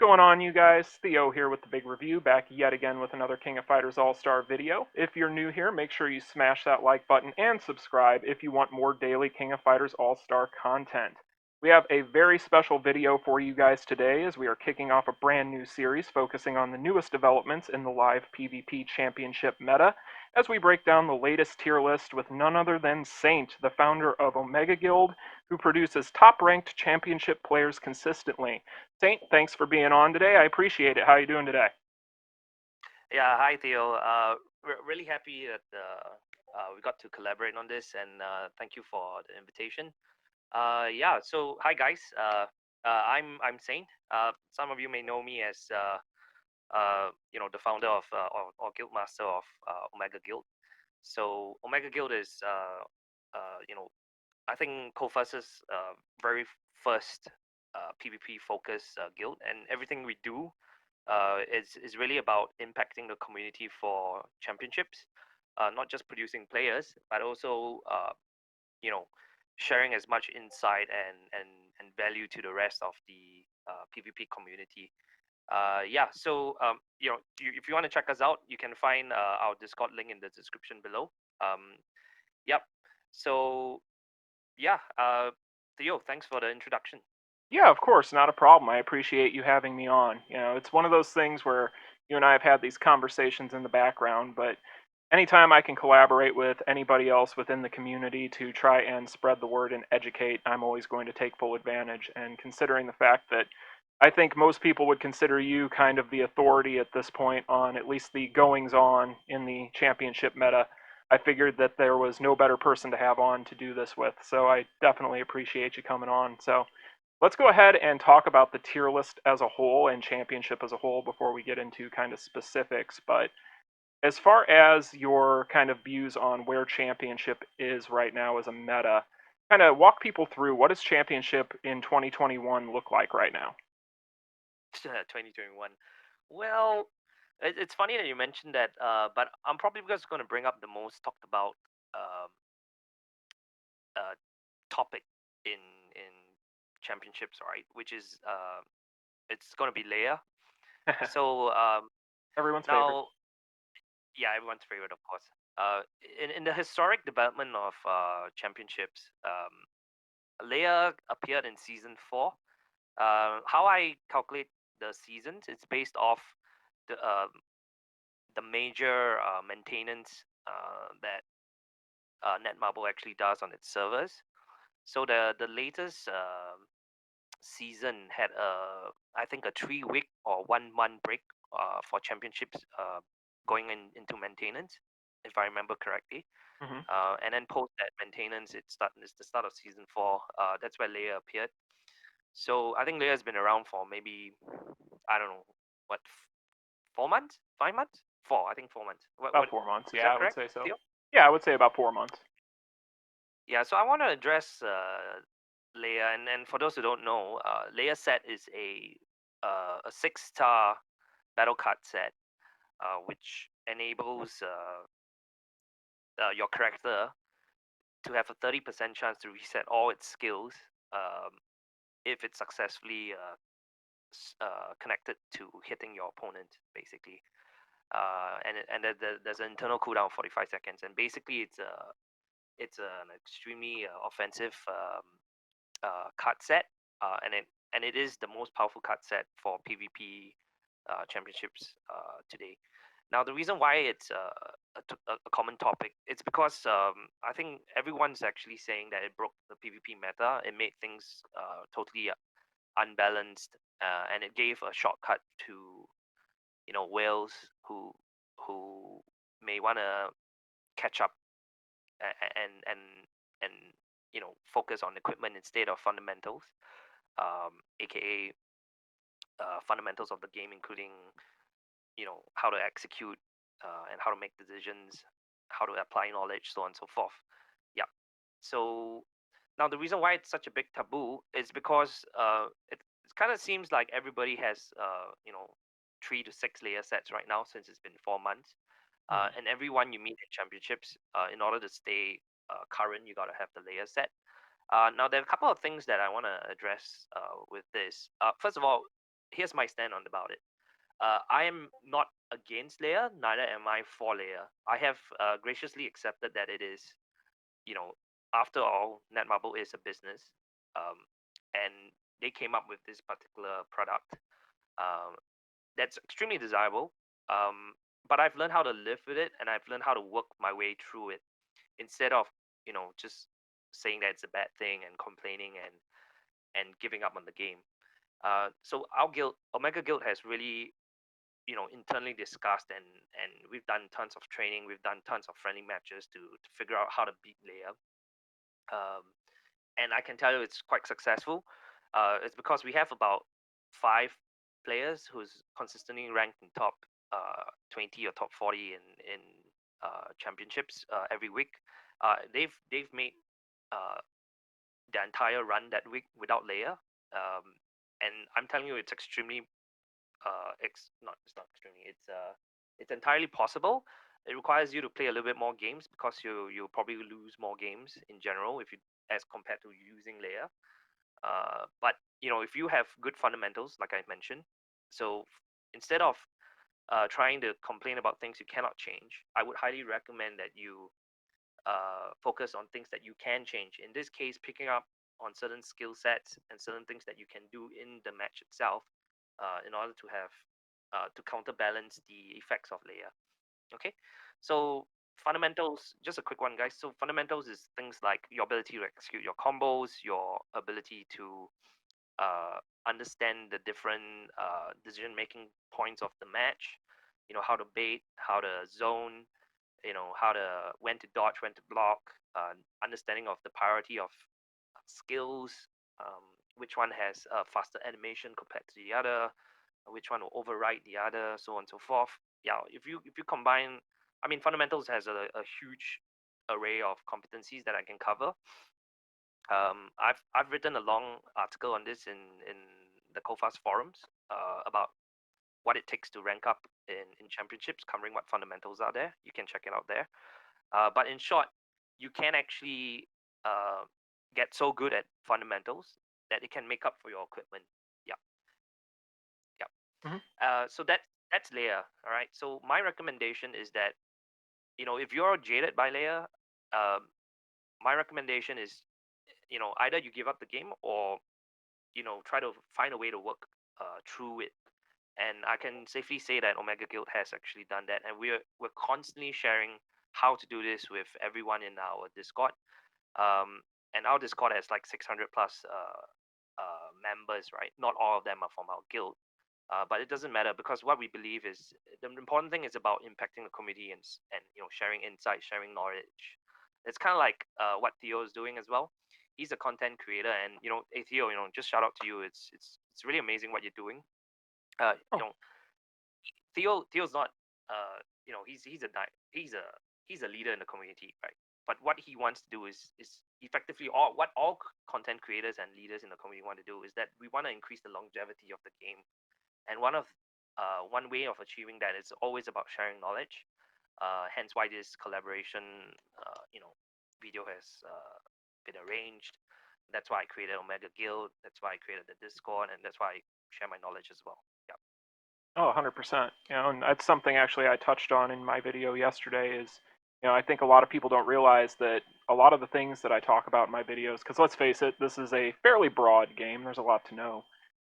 going on, you guys? Theo here with the big review, back yet again with another King of Fighters All-Star video. If you're new here, make sure you smash that like button and subscribe if you want more daily King of Fighters All-Star content. We have a very special video for you guys today as we are kicking off a brand new series focusing on the newest developments in the live PvP championship meta as we break down the latest tier list with none other than S4iNt, the founder of Omega Guild, who produces top-ranked championship players consistently. Saint, thanks for being on today. I appreciate it. How are you doing today? Yeah, hi Theo. Really happy that we got to collaborate on this, and thank you for the invitation. Yeah, so hi guys. I'm Saint. Some of you may know me as the founder of or guild master of Omega Guild. So Omega Guild is I think KOF AS' very first PvP focused guild, and everything we do is really about impacting the community for championships, not just producing players, but also you know sharing as much insight and value to the rest of the PvP community. Yeah, so if you want to check us out, you can find our Discord link in the description below. Yep. So yeah, Theo, thanks for the introduction. Yeah, of course, not a problem. I appreciate you having me on. It's one of those things where you and I have had these conversations in the background, but anytime I can collaborate with anybody else within the community to try and spread the word and educate, I'm always going to take full advantage. And considering the fact that I think most people would consider you kind of the authority at this point on at least the goings on in the championship meta, I figured that there was no better person to have on to do this with. So I definitely appreciate you coming on. So let's go ahead and talk about the tier list as a whole and championship as a whole before we get into kind of specifics. But as far as your kind of views on where championship is right now as a meta, kind of walk people through what does championship in 2021 look like right now? 2021. Well, it's funny that you mentioned that, but I'm probably just going to bring up the most talked about um, uh, topic in championships, right? Which is it's going to be Leia. So Everyone's favorite. now, yeah, everyone's favorite, of course. In the historic development of championships, Leia appeared in season 4. How I calculate the seasons, it's based off the the major maintenance that Netmarble actually does on its servers. So the latest season had I think a 3 week or 1 month break for championships going into maintenance, if I remember correctly. Hmm. And then post that maintenance, it's the start of season 4. That's where Leia appeared. So I think Leia's been around for maybe, I don't know, what, 4 months, 5 months, four. I think 4 months. About What 4 months. is Yeah, that I would correct, say so. Theo? Yeah, I would say about 4 months. Yeah. So I want to address Leia, and for those who don't know, Leia set is a 6-star battle card set, which enables your character to have a 30% chance to reset all its skills um, if it's successfully connected to hitting your opponent, basically. There's an internal cooldown of 45 seconds, and basically it's an extremely offensive card set, and it is the most powerful card set for PvP championships today. Now, the reason why it's a common topic, it's because I think everyone's actually saying that it broke the PvP meta. It made things totally unbalanced, and it gave a shortcut to whales who may want to catch up and and focus on equipment instead of fundamentals, aka fundamentals of the game, including how to execute and how to make decisions, how to apply knowledge, so on and so forth. Yeah. So now the reason why it's such a big taboo is because it kind of seems like everybody has 3 to 6 Leia sets right now, since it's been 4 months. Mhm. And everyone you meet in championships, in order to stay current, you got to have the Leia set. Now there are a couple of things that I want to address with this. First of all, here's my stand on about it. I am not against Leia, neither am I for Leia. I have graciously accepted that it is, after all, Netmarble is a business, um, and they came up with this particular product um, that's extremely desirable. Um, but I've learned how to live with it, and I've learned how to work my way through it instead of, just saying that it's a bad thing and complaining and giving up on the game. So our guild, Omega Guild, has really internally discussed, and we've done tons of training, we've done tons of friendly matches to figure out how to beat Leia. And I can tell you it's quite successful. It's because we have about 5 players who's consistently ranked in top 20 or top 40 in championships every week. They've made uh, the entire run that week without Leia, and I'm telling you, it's extremely not it's not extremely. It's entirely possible. It requires you to play a little bit more games because you'll probably lose more games in general if you as compared to using Leia. But if you have good fundamentals, like I mentioned, so instead of trying to complain about things you cannot change, I would highly recommend that you focus on things that you can change. In this case, picking up on certain skill sets and certain things that you can do in the match itself, in order to have to counterbalance the effects of Leia. Okay, so fundamentals, just a quick one, guys. So fundamentals is things like your ability to execute your combos, your ability to understand the different decision making points of the match. How to bait, how to zone, how to when to dodge, when to block, understanding of the priority of skills, which one has a faster animation compared to the other, which one will override the other, so on and so forth. Yeah, if you combine, I mean, fundamentals has a huge array of competencies that I can cover. I've written a long article on this in the KOF AS forums about what it takes to rank up in championships, covering what fundamentals are there. You can check it out there. But in short, you can actually get so good at fundamentals that it can make up for your equipment. Yeah, yeah. Hmm. So that's Leia. All right. So my recommendation is that if you're jaded by Leia, um, my recommendation is either you give up the game or try to find a way to work through it. And I can safely say that Omega Guild has actually done that, and we're constantly sharing how to do this with everyone in our Discord. And our Discord has like 600 plus members, right? Not all of them are from our guild, but it doesn't matter because what we believe is the important thing is about impacting the community and sharing insights, sharing knowledge. It's kind of like what Theo is doing as well. He's a content creator, and hey Theo, just shout out to you. It's really amazing what you're doing. Uh, you Oh, know, Theo's not he's a leader in the community, right? But what he wants to do is effectively all content creators and leaders in the community want to do is that we want to increase the longevity of the game. And one way of achieving that is always about sharing knowledge. Hence why this collaboration video has been arranged. That's why I created Omega Guild. That's why I created the Discord, and that's why I share my knowledge as well. Yeah. oh, 100%. And that's something actually I touched on in my video yesterday is, I think a lot of people don't realize that a lot of the things that I talk about in my videos, because let's face it, this is a fairly broad game. There's a lot to know.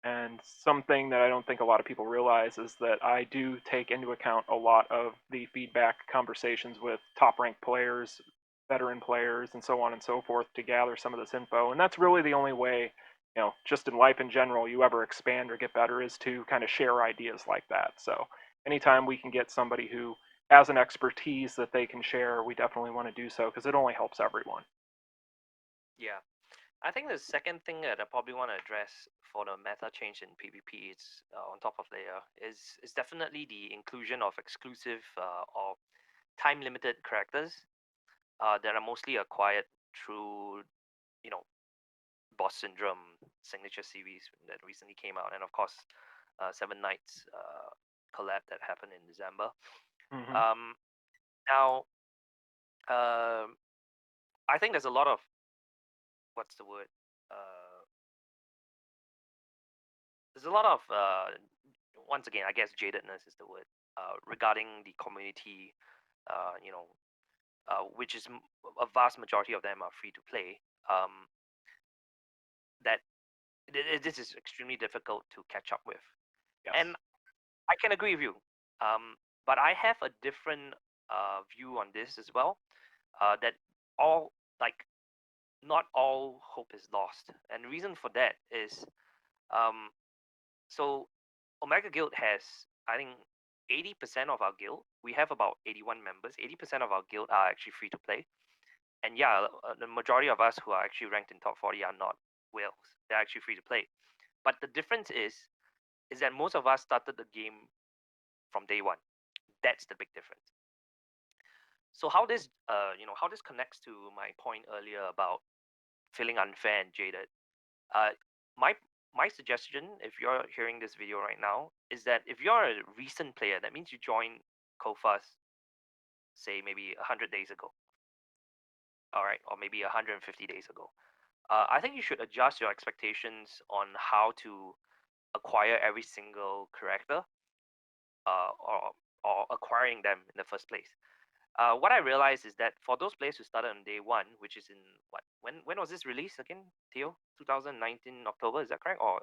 And something that I don't think a lot of people realize is that I do take into account a lot of the feedback conversations with top ranked players, veteran players, and so on and so forth to gather some of this info. And that's really the only way, just in life in general, you ever expand or get better is to kind of share ideas like that. So anytime we can get somebody who has an expertise that they can share, we definitely want to do so because it only helps everyone. Yeah. I think the second thing that I probably want to address for the meta change in PvP is on top of Layer is definitely the inclusion of exclusive or time limited characters that are mostly acquired through you know Boss Syndrome signature series that recently came out, and of course Seven Knights collab that happened in December. Hmm. Um, Now, um I think there's a lot of what's the word? Uh, there's a lot of once again, I guess jadedness is the word regarding the community. You know, which is a vast majority of them are free to play. That this is extremely difficult to catch up with, Yes. and I can agree with you. But I have a different view on this as well. That all like not all hope is lost, and the reason for that is um, so Omega Guild has, I think, 80% of our guild. We have about 81 members. 80% of our guild are actually free to play, and yeah, the majority of us who are actually ranked in top 40 are not whales. They're actually free to play. But the difference is that most of us started the game from day one. That's the big difference. So how this how this connects to my point earlier about feeling unfair and jaded. Uh, my my suggestion, if you're hearing this video right now, is that if you're a recent player, that means you joined KOF AS, say maybe 100 days ago, all right, or maybe 150 days ago. I think you should adjust your expectations on how to acquire every single character, uh, or or acquiring them in the first place. What I realized is that for those players who started on day one, which is in what when was this released again, Theo? 2019 October, is that correct? Or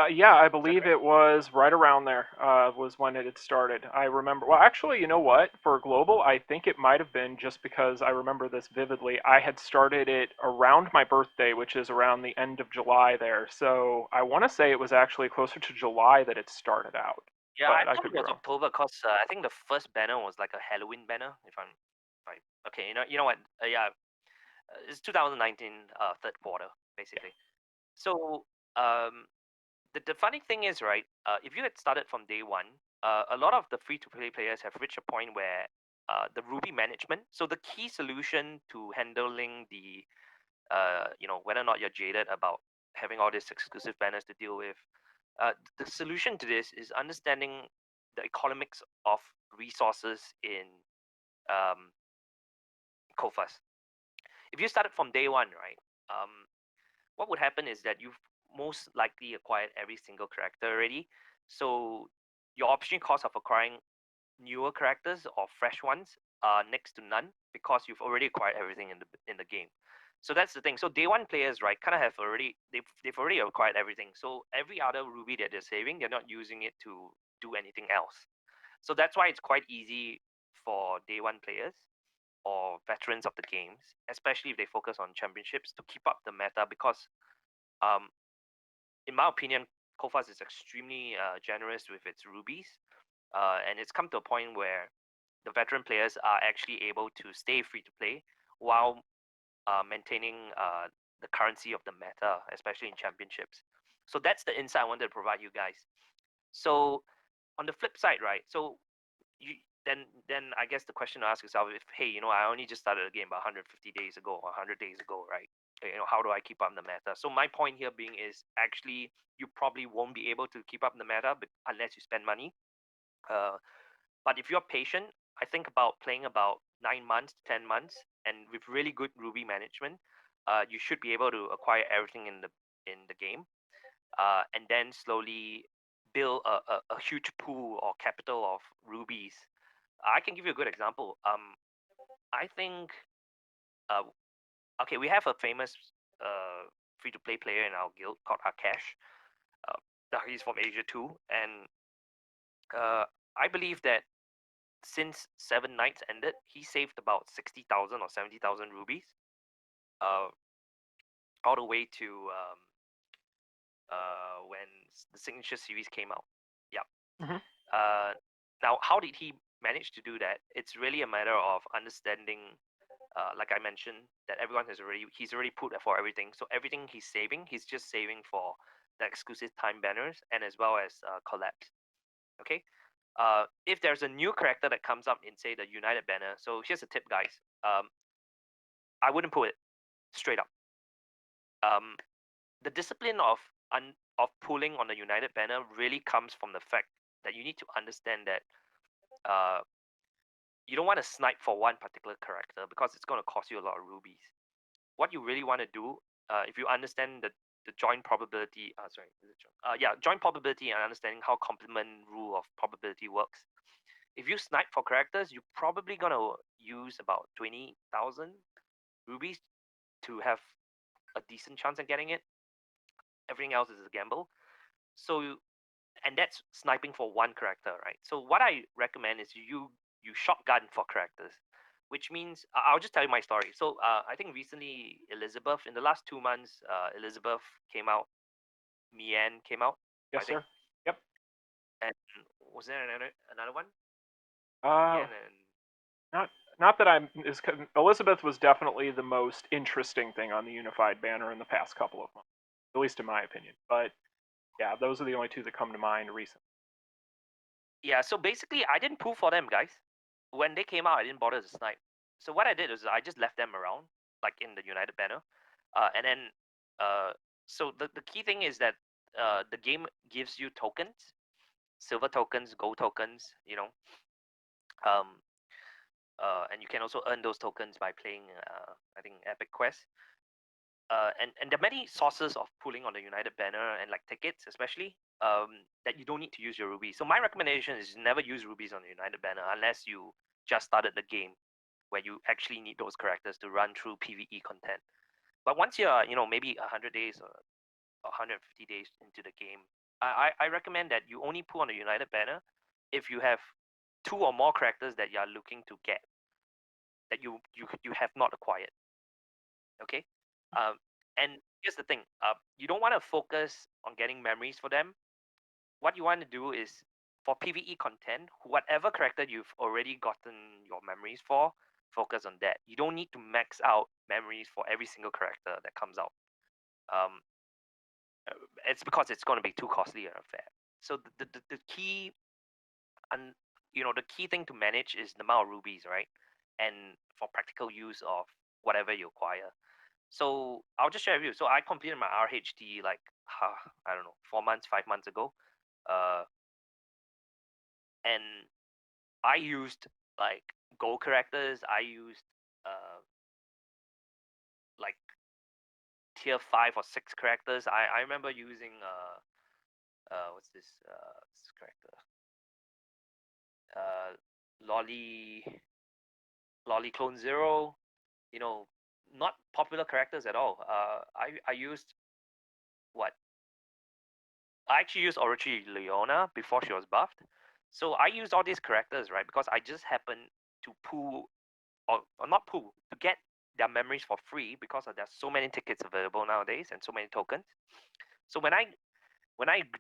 Yeah, I is that believe correct? it was right around there. Was when it had started. I remember. Well, actually, you know what? For global, I think it might have been just because I remember this vividly. I had started it around my birthday, which is around the end of July there. So I want to say it was actually closer to July that it started out, Yeah, I but I thought could it be was wrong. October because I think the first banner was like a Halloween banner. If I okay, you know what? Yeah, it's 2019 third quarter Yeah. basically. So um, the funny thing is, right? If you had started from day one, a lot of the free to play players have reached a point where the Ruby management. So the key solution to handling the whether or not you're jaded about having all these exclusive banners to deal with. The solution to this is understanding the economics of resources in um, KOFAs. If you started from day one, right, what would happen is that you've most likely acquired every single character already. So your option cost of acquiring newer characters or fresh ones are next to none because you've already acquired everything in the game. So that's the thing. So day one players, right, kind of have already they've already acquired everything. So every other ruby that they're saving, they're not using it to do anything else. So that's why it's quite easy for day one players or veterans of the games, especially if they focus on championships, to keep up the meta because um, in my opinion, Kofas is extremely generous with its rubies, and it's come to a point where the veteran players are actually able to stay free to play while maintaining the currency of the meta, especially in championships. So that's the insight I wanted to provide you guys. So on the flip side, right? So you then I guess the question to ask yourself, if hey, I only just started a game about 150 days ago or 100 days ago, right? How do I keep up the meta? So my point here being is actually you probably won't be able to keep up the meta unless you spend money. Uh, but if you're patient, I think about playing about 9 months to 10 months, and with really good Ruby management, you should be able to acquire everything in the game, and then slowly build a huge pool or capital of rubies. I can give you a good example. I think uh, okay, we have a famous free to play player in our guild called Akash. Uh, he's from Asia too, and I believe that since Seven Nights ended, he saved about 60,000 or 70,000 rubies, uh, all the way to when the signature series came out. Yeah. Hmm. Uh, now, how did he manage to do that? It's really a matter of understanding, like I mentioned, that he's already put for everything. So everything he's just saving for the exclusive time banners and as well as collabs. Okay. If there's a new character that comes up in say the United banner, so here's a tip, guys. Um, I wouldn't put it straight up. Um, the discipline of pulling on the United banner really comes from the fact that you need to understand that uh, you don't want to snipe for one particular character because it's going to cost you a lot of rubies. What you really want to do, if you understand the joint probability. Sorry, is it joint probability and understanding how complement rule of probability works. If you snipe for characters, you're probably gonna use about 20,000 rubies to have a decent chance at getting it. Everything else is a gamble. So, and that's sniping for one character, right? So what I recommend is you shotgun for characters, which means I'll just tell you my story. So I think recently Elizabeth, in the last 2 months, Elizabeth came out, Mian came out, I Yes, think, sir. Yep. and was there another one? Uh, Mian and not not that I'm Elizabeth was definitely the most interesting thing on the unified banner in the past couple of months, at least in my opinion. But yeah, those are the only two that come to mind recently. yeah. So basically, I didn't pull for them, guys. When they came out, I didn't bother to snipe. So what I did is I just left them around, like in the United banner, and then uh, so the key thing is that the game gives you tokens, silver tokens, gold tokens, um, and you can also earn those tokens by playing, I think, Epic Quest. And there are many sources of pulling on the United banner and like tickets, especially that you don't need to use your rubies. So my recommendation is never use rubies on the United banner unless you just started the game, where you actually need those characters to run through PVE content. But once you're, maybe 100 days or 150 days into the game, I recommend that you only pull on the United banner if you have two or more characters that you are looking to get that you have not acquired. Okay, and here's the thing: you don't want to focus on getting memories for them. What you want to do is for PVE content, whatever character you've already gotten your memories for, focus on that. You don't need to max out memories for every single character that comes out. Um, it's because it's going to be too costly and unfair. So the key and the key thing to manage is the amount of rubies, right? And for practical use of whatever you acquire. So I'll just share with you. So I completed my RHD like I don't know 4 months, 5 months ago, uh, and I used like gold characters. I used uh, like tier 5 or 6 characters. I remember using what's this character? Uh, Lolly Lolly Clone Zero. You know, not popular characters at all. I used what I actually used Orochi Leona before she was buffed. So I used all these characters, right? Because I just happened to pull, or not pull, to get their memories for free because there's so many tickets available nowadays and so many tokens. So when I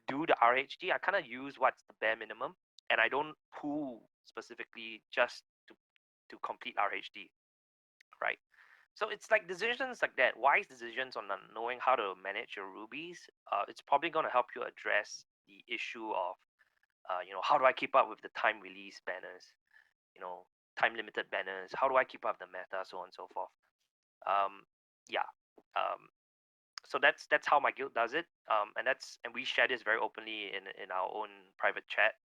do the RHD, I kind of use what's the bare minimum, and I don't pull specifically just to complete RHD, right? So it's like decisions like that, wise decisions on knowing how to manage your rubies. It's probably going to help you address the issue of, how do I keep up with the time release banners, time limited banners? How do I keep up the meta, so on and so forth? Um, yeah. Um, so that's how my guild does it. And we share this very openly in our own private chat,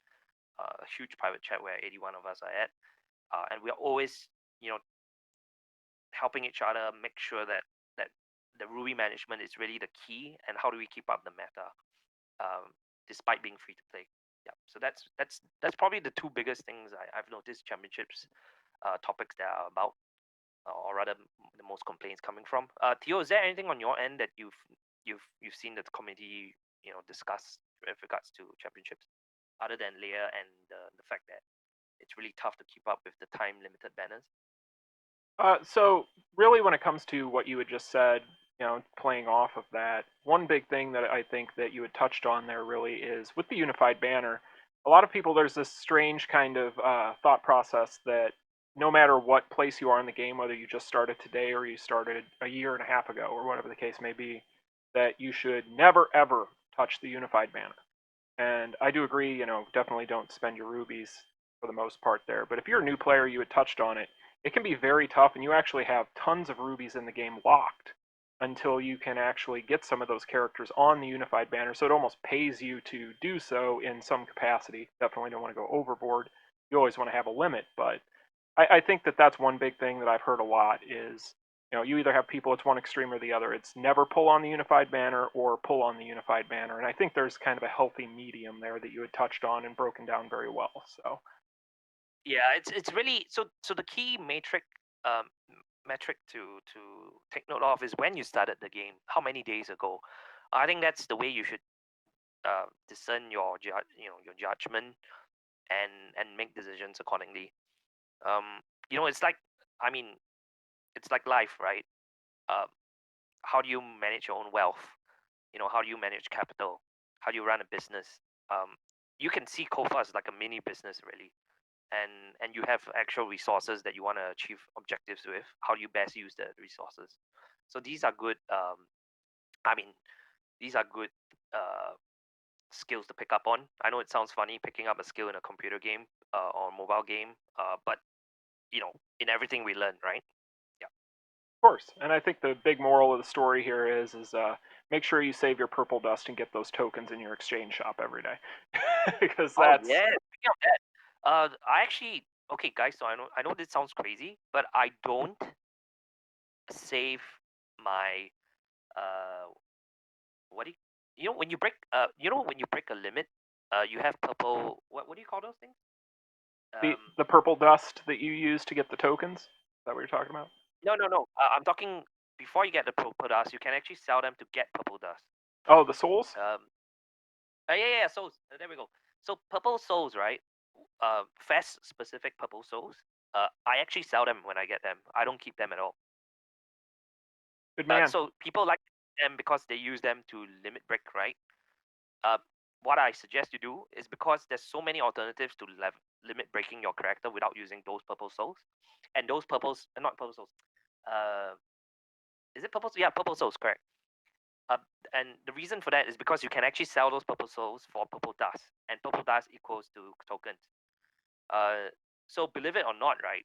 a huge private chat where 81 of us are at, and we are always, you know, helping each other make sure that the ruby management is really the key, and how do we keep up the meta, um, despite being free to play. Yeah, so that's probably the two biggest things I've noticed championships topics that are about, or rather the most complaints coming from. Theo, is there anything on your end that you've seen that the committee discuss with regards to championships, other than Leia and the fact that it's really tough to keep up with the time limited banners? So really, when it comes to what you had just said, playing off of that, one big thing that I think that you had touched on there really is with the unified banner. A lot of people, there's this strange kind of thought process that no matter what place you are in the game, whether you just started today or you started a year and a half ago or whatever the case may be, that you should never ever touch the unified banner. And I do agree, definitely don't spend your rubies for the most part there. But if you're a new player, you had touched on it, it can be very tough, and you actually have tons of rubies in the game locked until you can actually get some of those characters on the unified banner. So it almost pays you to do so in some capacity. Definitely don't want to go overboard. You always want to have a limit, but I think that that's one big thing that I've heard a lot is You either have people, it's one extreme or the other. It's never pull on the unified banner or pull on the unified banner. And I think there's kind of a healthy medium there that you had touched on and broken down very well. So Yeah, it's really so the key metric to take note of is when you started the game, how many days ago. I think that's the way you should discern your judgment and make decisions accordingly. It's like, I mean, it's like life, right? Uh, how do you manage your own wealth? How do you manage capital? How do you run a business? Um, you can see KOF as like a mini business, really, and you have actual resources that you want to achieve objectives with. How do you best use the resources? So these are good. I mean, these are good skills to pick up on. I know it sounds funny picking up a skill in a computer game or a mobile game, but in everything we learn, right? Yeah. of course. And I think the big moral of the story here is make sure you save your purple dust and get those tokens in your exchange shop every day. Because Oh that's yeah. Speaking of that, I actually okay, guys. So I know this sounds crazy, but I don't save my uh what do when you break when you break a limit, you have purple. What do you call those things? the purple dust that you use to get the tokens. Is that what you're talking about? No, no, no. I'm talking before you get the purple dust, you can actually sell them to get purple dust. Oh, the souls? Yeah. Souls. There we go. So purple souls, right? Fast specific purple souls. I actually sell them when I get them. I don't keep them at all. Good man. So people like them because they use them to limit break, right? Uh, what I suggest you do is because there's so many alternatives to limit breaking your character without using those purple souls, and those purples, not purple souls. Uh, is it purple? Yeah, purple souls, correct. Uh, and the reason for that is because you can actually sell those purple souls for purple dust, and purple dust equals to tokens. Uh, so believe it or not, right?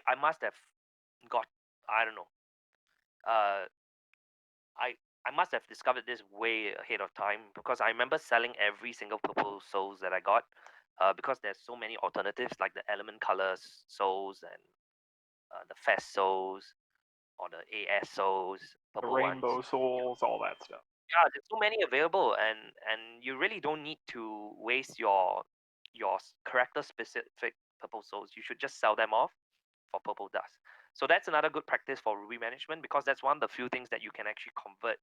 I must have got, I don't know. Uh, I I must have discovered this way ahead of time because I remember selling every single purple souls that I got. Because there's so many alternatives like the element colors souls and the fast souls or the AS souls, The purple ones. rainbow souls, all that stuff. Yeah, there's so many available, and you really don't need to waste your character specific purple souls. You should just sell them off for purple dust. So that's another good practice for Ruby management because that's one of the few things that you can actually convert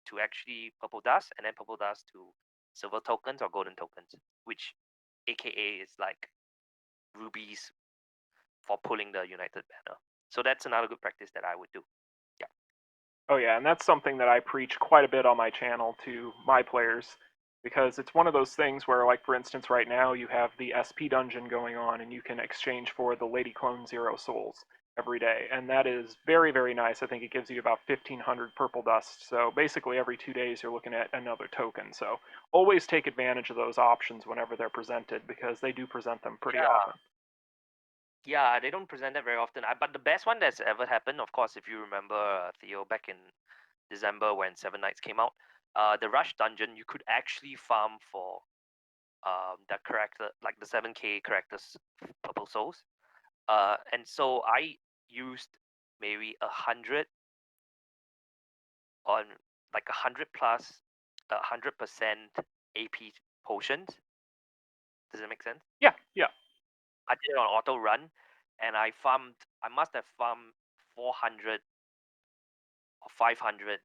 to actually purple dust and then purple dust to silver tokens or golden tokens, which AKA is like rubies for pulling the United banner. So that's another good practice that I would do. Yeah. Oh yeah, and that's something that I preach quite a bit on my channel to my players because it's one of those things where, like, for instance, right now you have the SP dungeon going on and you can exchange for the Lady Clone Zero souls every day, and that is very, very nice. I think it gives you about 1,500 purple dust, so basically every 2 days you're looking at another token. So always take advantage of those options whenever they're presented because they do present them pretty Yeah. often. Yeah, they don't present that very often. But the best one that's ever happened, of course, if you remember Theo back in December when Seven Knights came out, the Rush Dungeon, you could actually farm for that character, like the 7K characters, purple souls. And so I used maybe 100 on like 100 plus 100% AP potions. Does it make sense? Yeah, yeah. I did it on auto run, and I must have farmed 400 or 500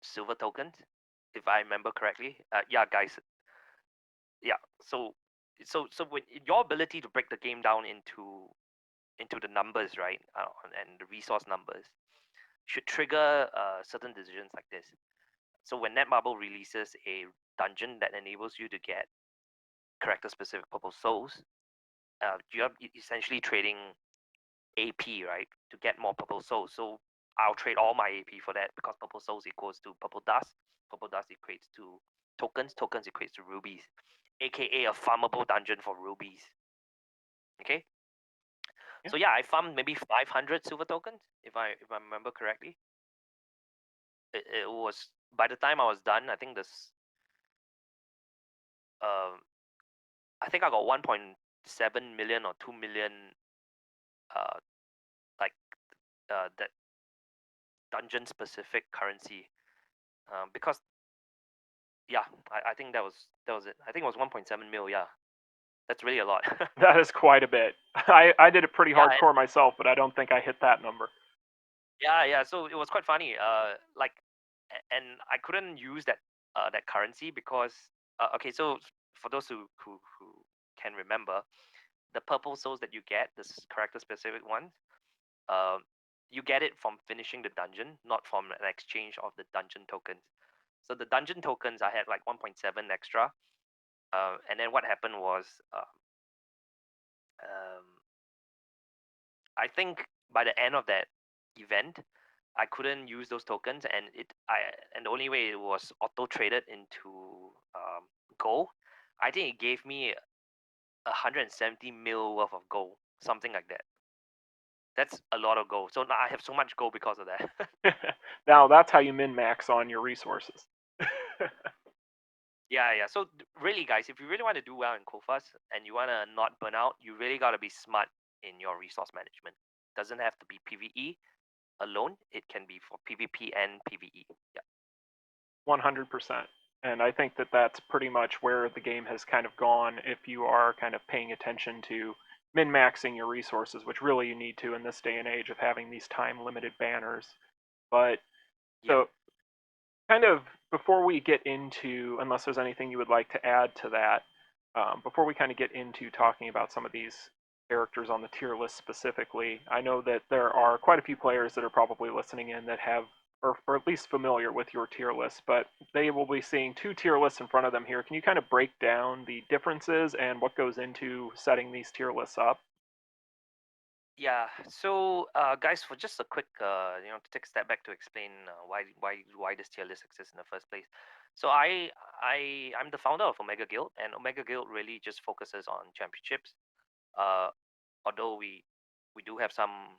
silver tokens, if I remember correctly. Yeah, guys. Yeah. So when your ability to break the game down into the numbers, right, and the resource numbers, should trigger certain decisions like this. So when Netmarble releases a dungeon that enables you to get character-specific purple souls, you're essentially trading AP, right, to get more purple souls. So I'll trade all my AP for that because purple souls equals to purple dust. Purple dust equates to tokens. Tokens equates to rubies, aka a farmable dungeon for rubies. Okay. Yeah. So yeah, I farmed maybe 500 silver tokens if I remember correctly. It was by the time I was done, I think um I think I got 1.7 million or 2 million uh like that dungeon specific currency. Because yeah, I think that was it. I think it was 1.7 mil. Yeah, that's really a lot. That is quite a bit. I did it pretty Yeah, hardcore myself, but I don't think I hit that number. yeah. So it was quite funny. Like, and I couldn't use that currency because okay. So for those who can remember, the purple souls that you get, this character specific ones, um, you get it from finishing the dungeon, not from an exchange of the dungeon tokens. So the dungeon tokens, I had like 1.7 extra, and then what happened was, um, I think by the end of that event, I couldn't use those tokens, and the only way it was auto traded into gold. I think it gave me 170 mil worth of gold, something like that. That's a lot of gold. So now I have so much gold because of that. Now that's how you min max on your resources. Yeah. So really, guys, if you really want to do well in KOF AS and you want to not burn out, you really got to be smart in your resource management. Doesn't have to be PVE alone. It can be for PvP and PvE. Yeah. 100%. And I think that that's pretty much where the game has kind of gone if you are kind of paying attention to min maxing your resources, which really you need to in this day and age of having these time limited banners. But Yep. so, kind of before we get into, unless there's anything you would like to add to that, before we kind of get into talking about some of these characters on the tier list specifically, I know that there are quite a few players that are probably listening in that have, or at least familiar with your tier list, but they will be seeing two tier lists in front of them here. Can you kind of break down the differences and what goes into setting these tier lists up? Yeah. So, guys, for just a quick, to take a step back to explain why this tier list exists in the first place. So, I'm the founder of Omega Guild, and Omega Guild really just focuses on championships. Uh, Although we do have some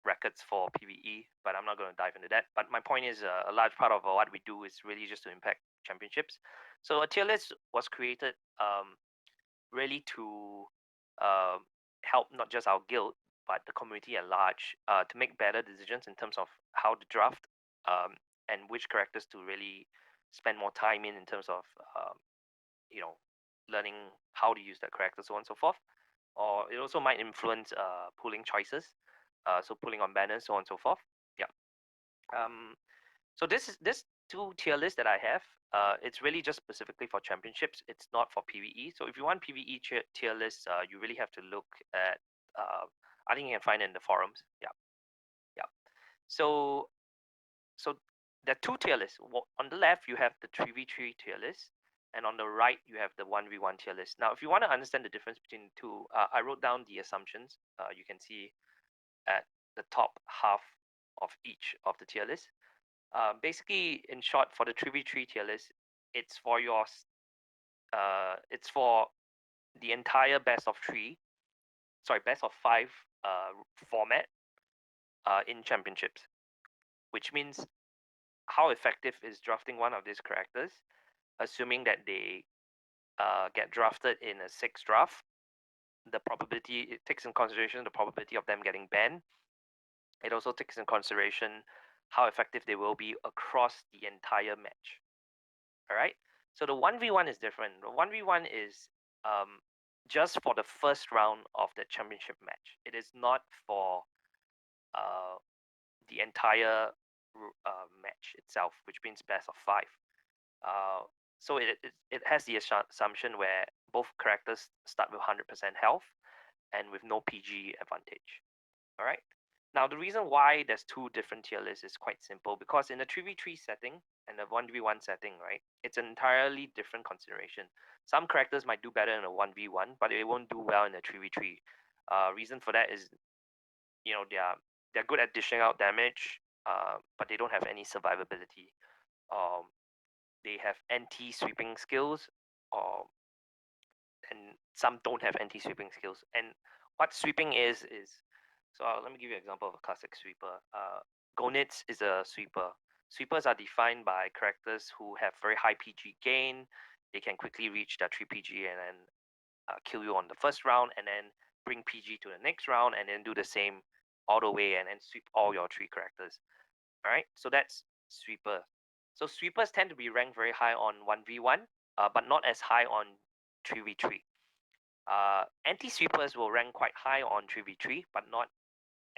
records for PVE, but I'm not going to dive into that. But my point is, a large part of what we do is really just to impact championships. So, a tier list was created really to um, help not just our guild but the community at large to make better decisions in terms of how to draft, um, and which characters to really spend more time in terms of um, you know learning how to use that character, so on and so forth. Or it also might influence pulling choices, so pulling on banners, so on and so forth. Yeah. um, so this two tier list that I have. It's really just specifically for championships. It's not for PVE. So if you want PVE tier lists, you really have to look at. Uh, I think you can find it in the forums. Yeah, yeah. So so there are two tier lists. On the left you have the 3v3 tier list, and on the right you have the 1v1 tier list. Now, if you want to understand the difference between the two, I wrote down the assumptions. You can see at the top half of each of the tier lists. Basically, in short, for the 3v3 tier list, it's for it's for the entire best of three, sorry, best of five format in championships, which means how effective is drafting one of these characters, assuming that they get drafted in a six draft. The probability, it takes in consideration the probability of them getting banned. It also takes in consideration how effective they will be across the entire match. All right. So the 1v1 is different. The 1v1 is um, just for the first round of the championship match. It is not for uh, the entire match itself, which means best of five. Uh, so it has the assumption where both characters start with 100% health and with no PG advantage. All right. Now, the reason why there's two different tier lists is quite simple, because in a 3v3 setting and a 1v1 setting, right, it's an entirely different consideration. Some characters might do better in a 1v1, but they won't do well in a 3v3. Reason for that is, they're good at dishing out damage, but they don't have any survivability. Um, they have anti-sweeping skills, or and some don't have anti-sweeping skills. And what sweeping is so let me give you an example of a classic sweeper. Gonitz is a sweeper. Sweepers are defined by characters who have very high PG gain. They can quickly reach their 3 PG and then kill you on the first round, and then bring PG to the next round, and then do the same all the way and then sweep all your 3 characters. All right, so that's sweeper. So sweepers tend to be ranked very high on 1v1, but not as high on 3v3. Anti-sweepers will rank quite high on 3v3, but not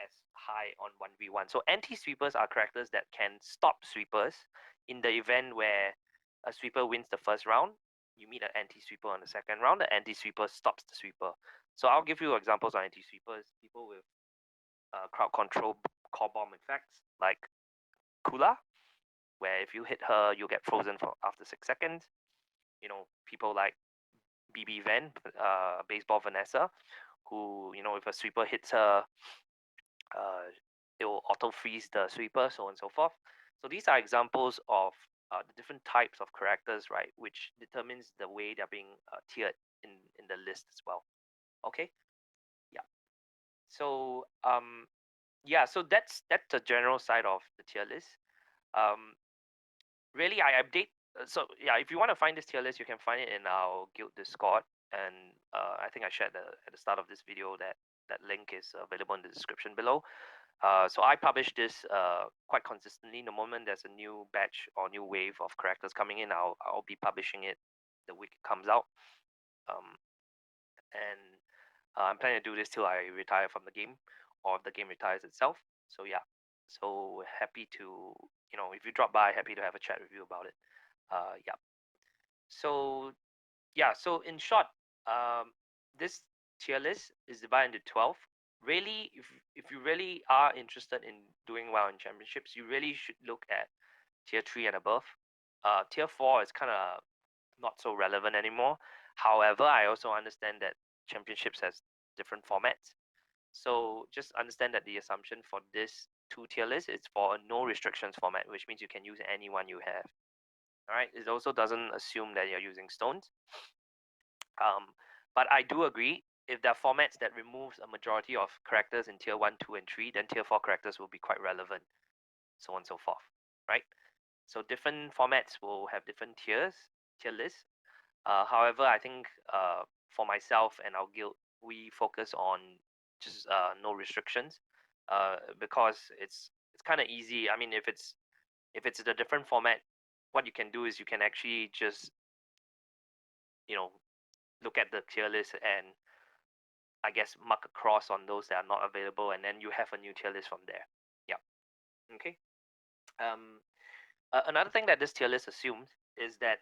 as high on 1v1. So anti-sweepers are characters that can stop sweepers in the event where a sweeper wins the first round. You meet an anti-sweeper on the second round, the anti-sweeper stops the sweeper. So I'll give you examples of anti-sweepers. People with crowd control core bomb effects like Kula, where if you hit her, you'll get frozen for after 6 seconds. You know, people like BB Van, Baseball Vanessa, who, you know, if a sweeper hits her, it will auto freeze the sweeper, so on and so forth. So these are examples of the different types of characters, right, which determines the way they're being tiered in the list as well. Okay, yeah. So yeah, so that's the general side of the tier list. Really, I update. So yeah, if you want to find this tier list, you can find it in our guild Discord, and I think I shared at the start of this video that link is available in the description below. So I publish this quite consistently. The moment there's a new batch or new wave of characters coming in, I'll be publishing it the week it comes out. And I'm planning to do this till I retire from the game, or if the game retires itself. So yeah, so happy to, you know, if you drop by, happy to have a chat with you about it. Yeah. So yeah, so in short, this tier list is divided into 12. Really, if you really are interested in doing well in championships, you really should look at tier 3 and above. Tier 4 is kind of not so relevant anymore. However, I also understand that championships has different formats. So just understand that the assumption for this 2 tier list is for a no restrictions format, which means you can use anyone you have. All right. It also doesn't assume that you're using stones. But I do agree, if there are formats that removes a majority of characters in tier 1, 2, and 3, then tier 4 characters will be quite relevant, so on and so forth, right? So different formats will have different tier lists. However, I think for myself and our guild, we focus on just no restrictions, because it's kind of easy. I mean, if it's a different format, what you can do is you can actually just, you know, look at the tier list and I guess mark a cross on those that are not available, and then you have a new tier list from there. Yeah. Okay. Another thing that this tier list assumes is that,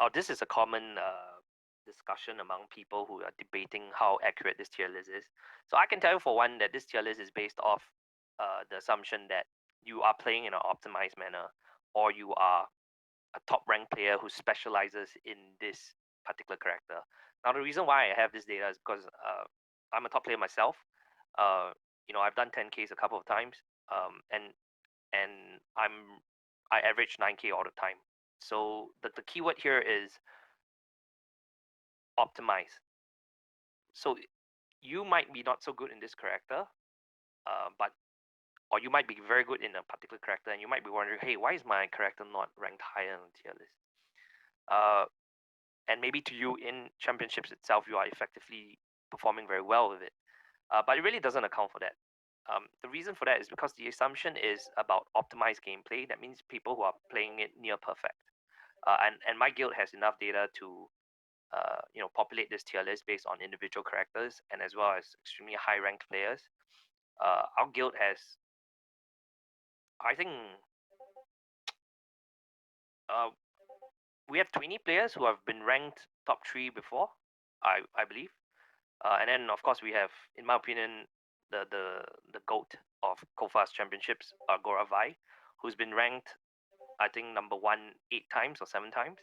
or this is a common discussion among people who are debating how accurate this tier list is. So I can tell you for one that this tier list is based off the assumption that you are playing in an optimized manner, or you are a top ranked player who specializes in this particular character. Now, the reason why I have this data is because I'm a top player myself. You know, I've done 10Ks a couple of times, and I average 9K all the time. So the keyword here is optimize. So you might be not so good in this character, but or you might be very good in a particular character, and you might be wondering, hey, why is my character not ranked higher on the tier list? And maybe to you in championships itself, you are effectively performing very well with it, but it really doesn't account for that. The reason for that is because the assumption is about optimized gameplay. That means people who are playing it near perfect. And my guild has enough data to you know, populate this tier list based on individual characters and as well as extremely high ranked players. Our guild has, I think, uh, we have 20 players who have been ranked top 3 before, I believe. And then of course we have, in my opinion, the GOAT of KOF AS championships, Gora Vai, who's been ranked, I think, number 1 8 times or 7 times,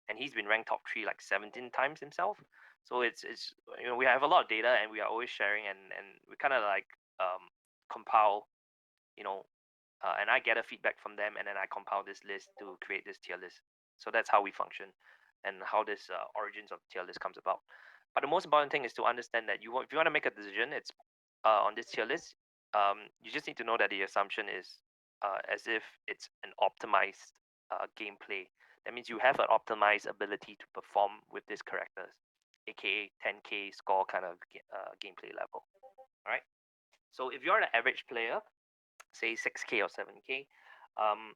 and he's been ranked top 3 like 17 times himself. So it's you know, we have a lot of data and we are always sharing, and we kind of like compile, you know, and I gather feedback from them, and then I compile this list to create this tier list. So that's how we function, and how this origins of tier list comes about. But the most important thing is to understand that if you want to make a decision, it's on this tier list. You just need to know that the assumption is as if it's an optimized gameplay. That means you have an optimized ability to perform with these characters, aka 10K score kind of gameplay level. All right. So if you're an average player, say 6K or 7K, um,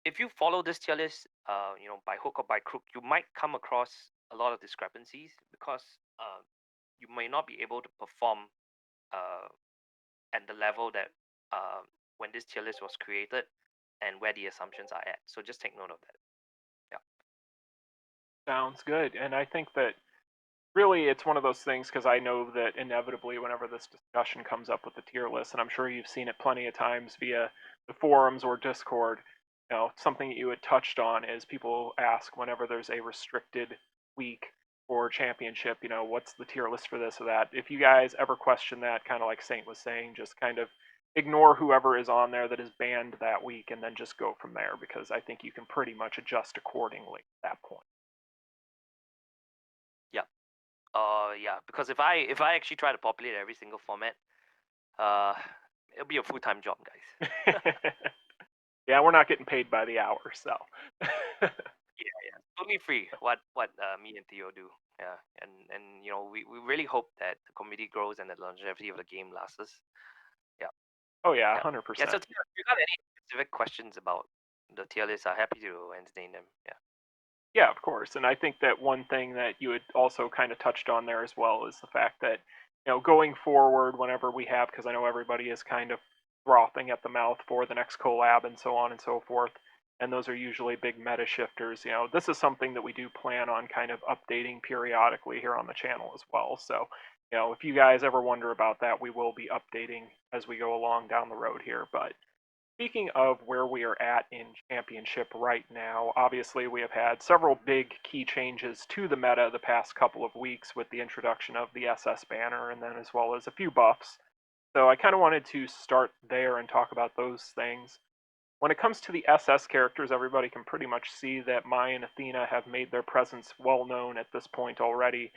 if you follow this tier list, by hook or by crook, you might come across a lot of discrepancies because you may not be able to perform uh, at the level that when this tier list was created and where the assumptions are at. So just take note of that. Yeah. Sounds good. And I think that really it's one of those things because I know that inevitably whenever this discussion comes up with the tier list, and I'm sure you've seen it plenty of times via the forums or Discord, something that you had touched on is people ask whenever there's a restricted week or championship, what's the tier list for this or that. If you guys ever question that, kind of like Saint was saying, just kind of ignore whoever is on there that is banned that week and then just go from there because I think you can pretty much adjust accordingly at that point. Yeah. Yeah. Because if I actually try to populate every single format, uh, it'll be a full-time job, guys. Yeah, we're not getting paid by the hour, so. Yeah, yeah, totally free. What me and Theo do. Yeah, and we really hope that the community grows and the longevity of the game lasts. Yeah, Oh yeah, yeah, yeah. So 100%. Theo, if you got any specific questions about the tier list, I'm happy to entertain them. Yeah. Yeah, of course. And I think that one thing that you had also kind of touched on there as well is the fact that, going forward, whenever we have, because I know everybody is kind of frothing at the mouth for the next collab and so on and so forth, and those are usually big meta shifters. This is something that we do plan on kind of updating periodically here on the channel as well. So, if you guys ever wonder about that, we will be updating as we go along down the road here. But speaking of where we are at in Championship right now, obviously we have had several big key changes to the meta the past couple of weeks with the introduction of the SS banner and then as well as a few buffs. So I kind of wanted to start there and talk about those things. When it comes to the SS characters, everybody can pretty much see that Mai and Athena have made their presence well known at this point already.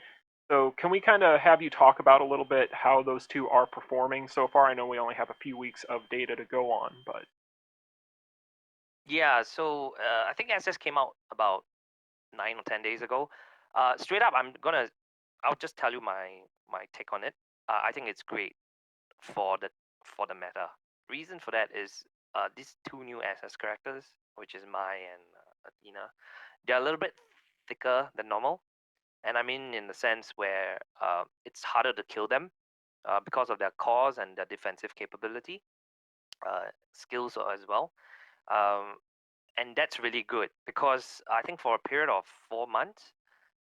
So can we kind of have you talk about a little bit how those two are performing so far? I know we only have a few weeks of data to go on, but Yeah. So I think SS came out about 9 or 10 days ago. Straight up, I'll just tell you my take on it. I think it's great for the meta. Reason for that is these two new SS characters, which is Mai and Athena, they're a little bit thicker than normal, and I mean in the sense where it's harder to kill them because of their cores and their defensive capability, skills as well. Um, and that's really good because I think for a period of 4 months,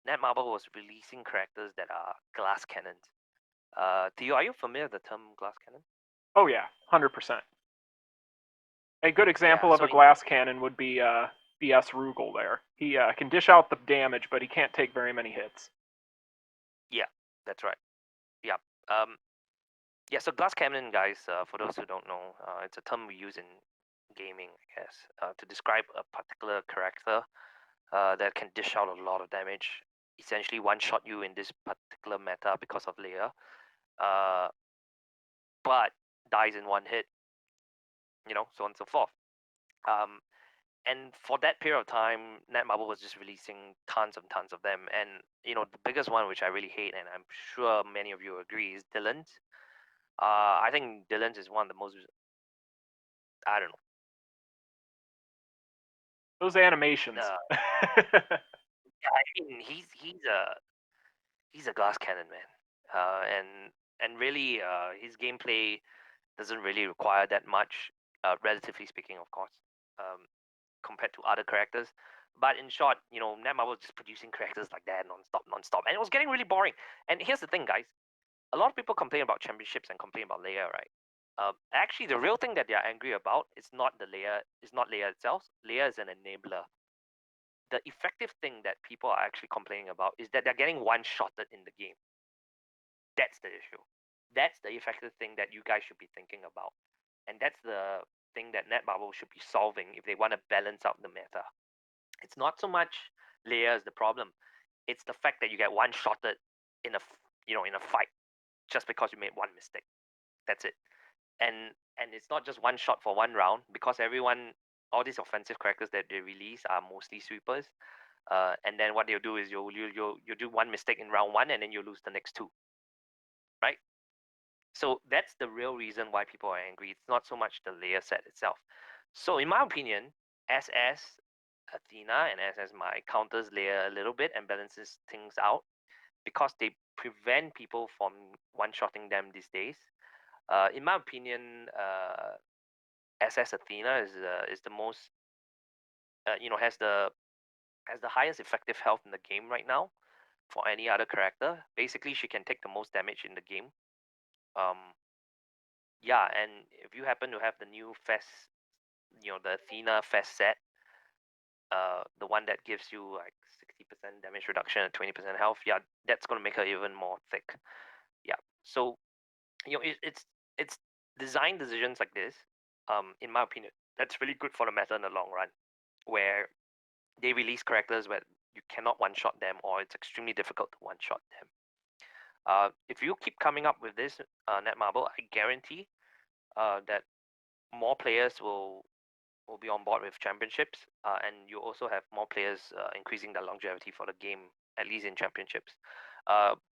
Netmarble was releasing characters that are glass cannons. Theo, are you familiar with the term glass cannon? oh yeah, 100%. A good Yeah. example of So a glass cannon would be BS Rugal there. He can dish out the damage, but he can't take very many hits. yeah, that's right. Yeah. Um, yeah. So glass cannon, guys. For those who don't know, it's a term we use in gaming, I guess, to describe a particular character that can dish out a lot of damage. Essentially, one shot you in this particular meta because of Leia, uh, but dies in one hit. So on and so forth. Um, and for that period of time, Netmarble was just releasing tons and tons of them. And the biggest one, which I really hate, and I'm sure many of you agree, is Dylan's. I think Dylan's is one of the most, I don't Those know. animations. Yeah, I mean, he's a glass cannon, man. And really, his gameplay doesn't really require that much, relatively speaking, of course, um, compared to other characters. But in short, Netmarble was just producing characters like that non-stop, and it was getting really boring. And here's the thing, guys: a lot of people complain about championships and complain about Leia, right? Actually, the real thing that they're angry about is not the Leia, is not Leia itself. Leia is an enabler. The effective thing that people are actually complaining about is that they're getting one-shotted in the game. That's the issue. That's the effective thing that you guys should be thinking about, and that's the thing that Netmarble should be solving if they want to balance out the meta. It's not so much Leia is the problem. It's the fact that you get one-shotted in a fight just because you made one mistake. That's it. And it's not just one shot for one round because all these offensive characters that they release are mostly sweepers. And then what they'll do is you'll do one mistake in round one and then you lose the next two, right? So that's the real reason why people are angry. It's not so much the Leia set itself. So in my opinion, SS Athena and SS my counters Leia a little bit and balances things out because they prevent people from one-shotting them these days. In my opinion, SS Athena is the most has the highest effective health in the game right now for any other character. Basically, she can take the most damage in the game. Um, yeah, and if you happen to have the new Fest, the Athena Fest set, the one that gives you like 60% damage reduction and 20% health, yeah, that's gonna make her even more thick. Yeah, so it's design decisions like this, in my opinion, that's really good for the meta in the long run, where they release characters where you cannot one shot them or it's extremely difficult to one shot them. If you keep coming up with this, Netmarble, I guarantee that more players will be on board with championships, and you also have more players increasing the longevity for the game, at least in championships.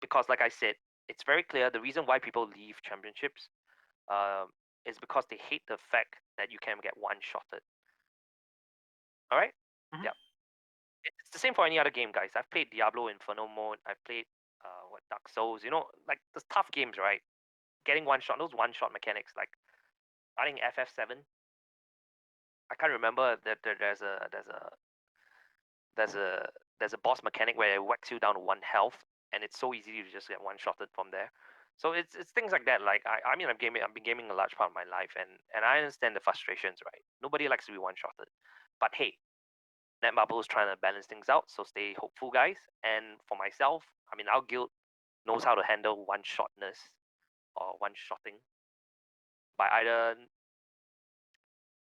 Because, like I said, it's very clear the reason why people leave championships uh, is because they hate the fact that you can get one shotted. All right? Mhm. Yeah. It's the same for any other game, guys. I've played Diablo Inferno mode. I've played Dark Souls. Like the tough games, right? Getting one shot, those one shot mechanics. Like I think FF7. I can't remember that there's a there's a boss mechanic where it whacks you down to one health, and it's so easy to just get one shotted from there. So it's things like that. Like I mean I've been gaming a large part of my life, and I understand the frustrations, right? Nobody likes to be one shotted, but hey, Netmarble is trying to balance things out, so stay hopeful, guys. And for myself, I mean our guild knows how to handle one shotness or one shotting by either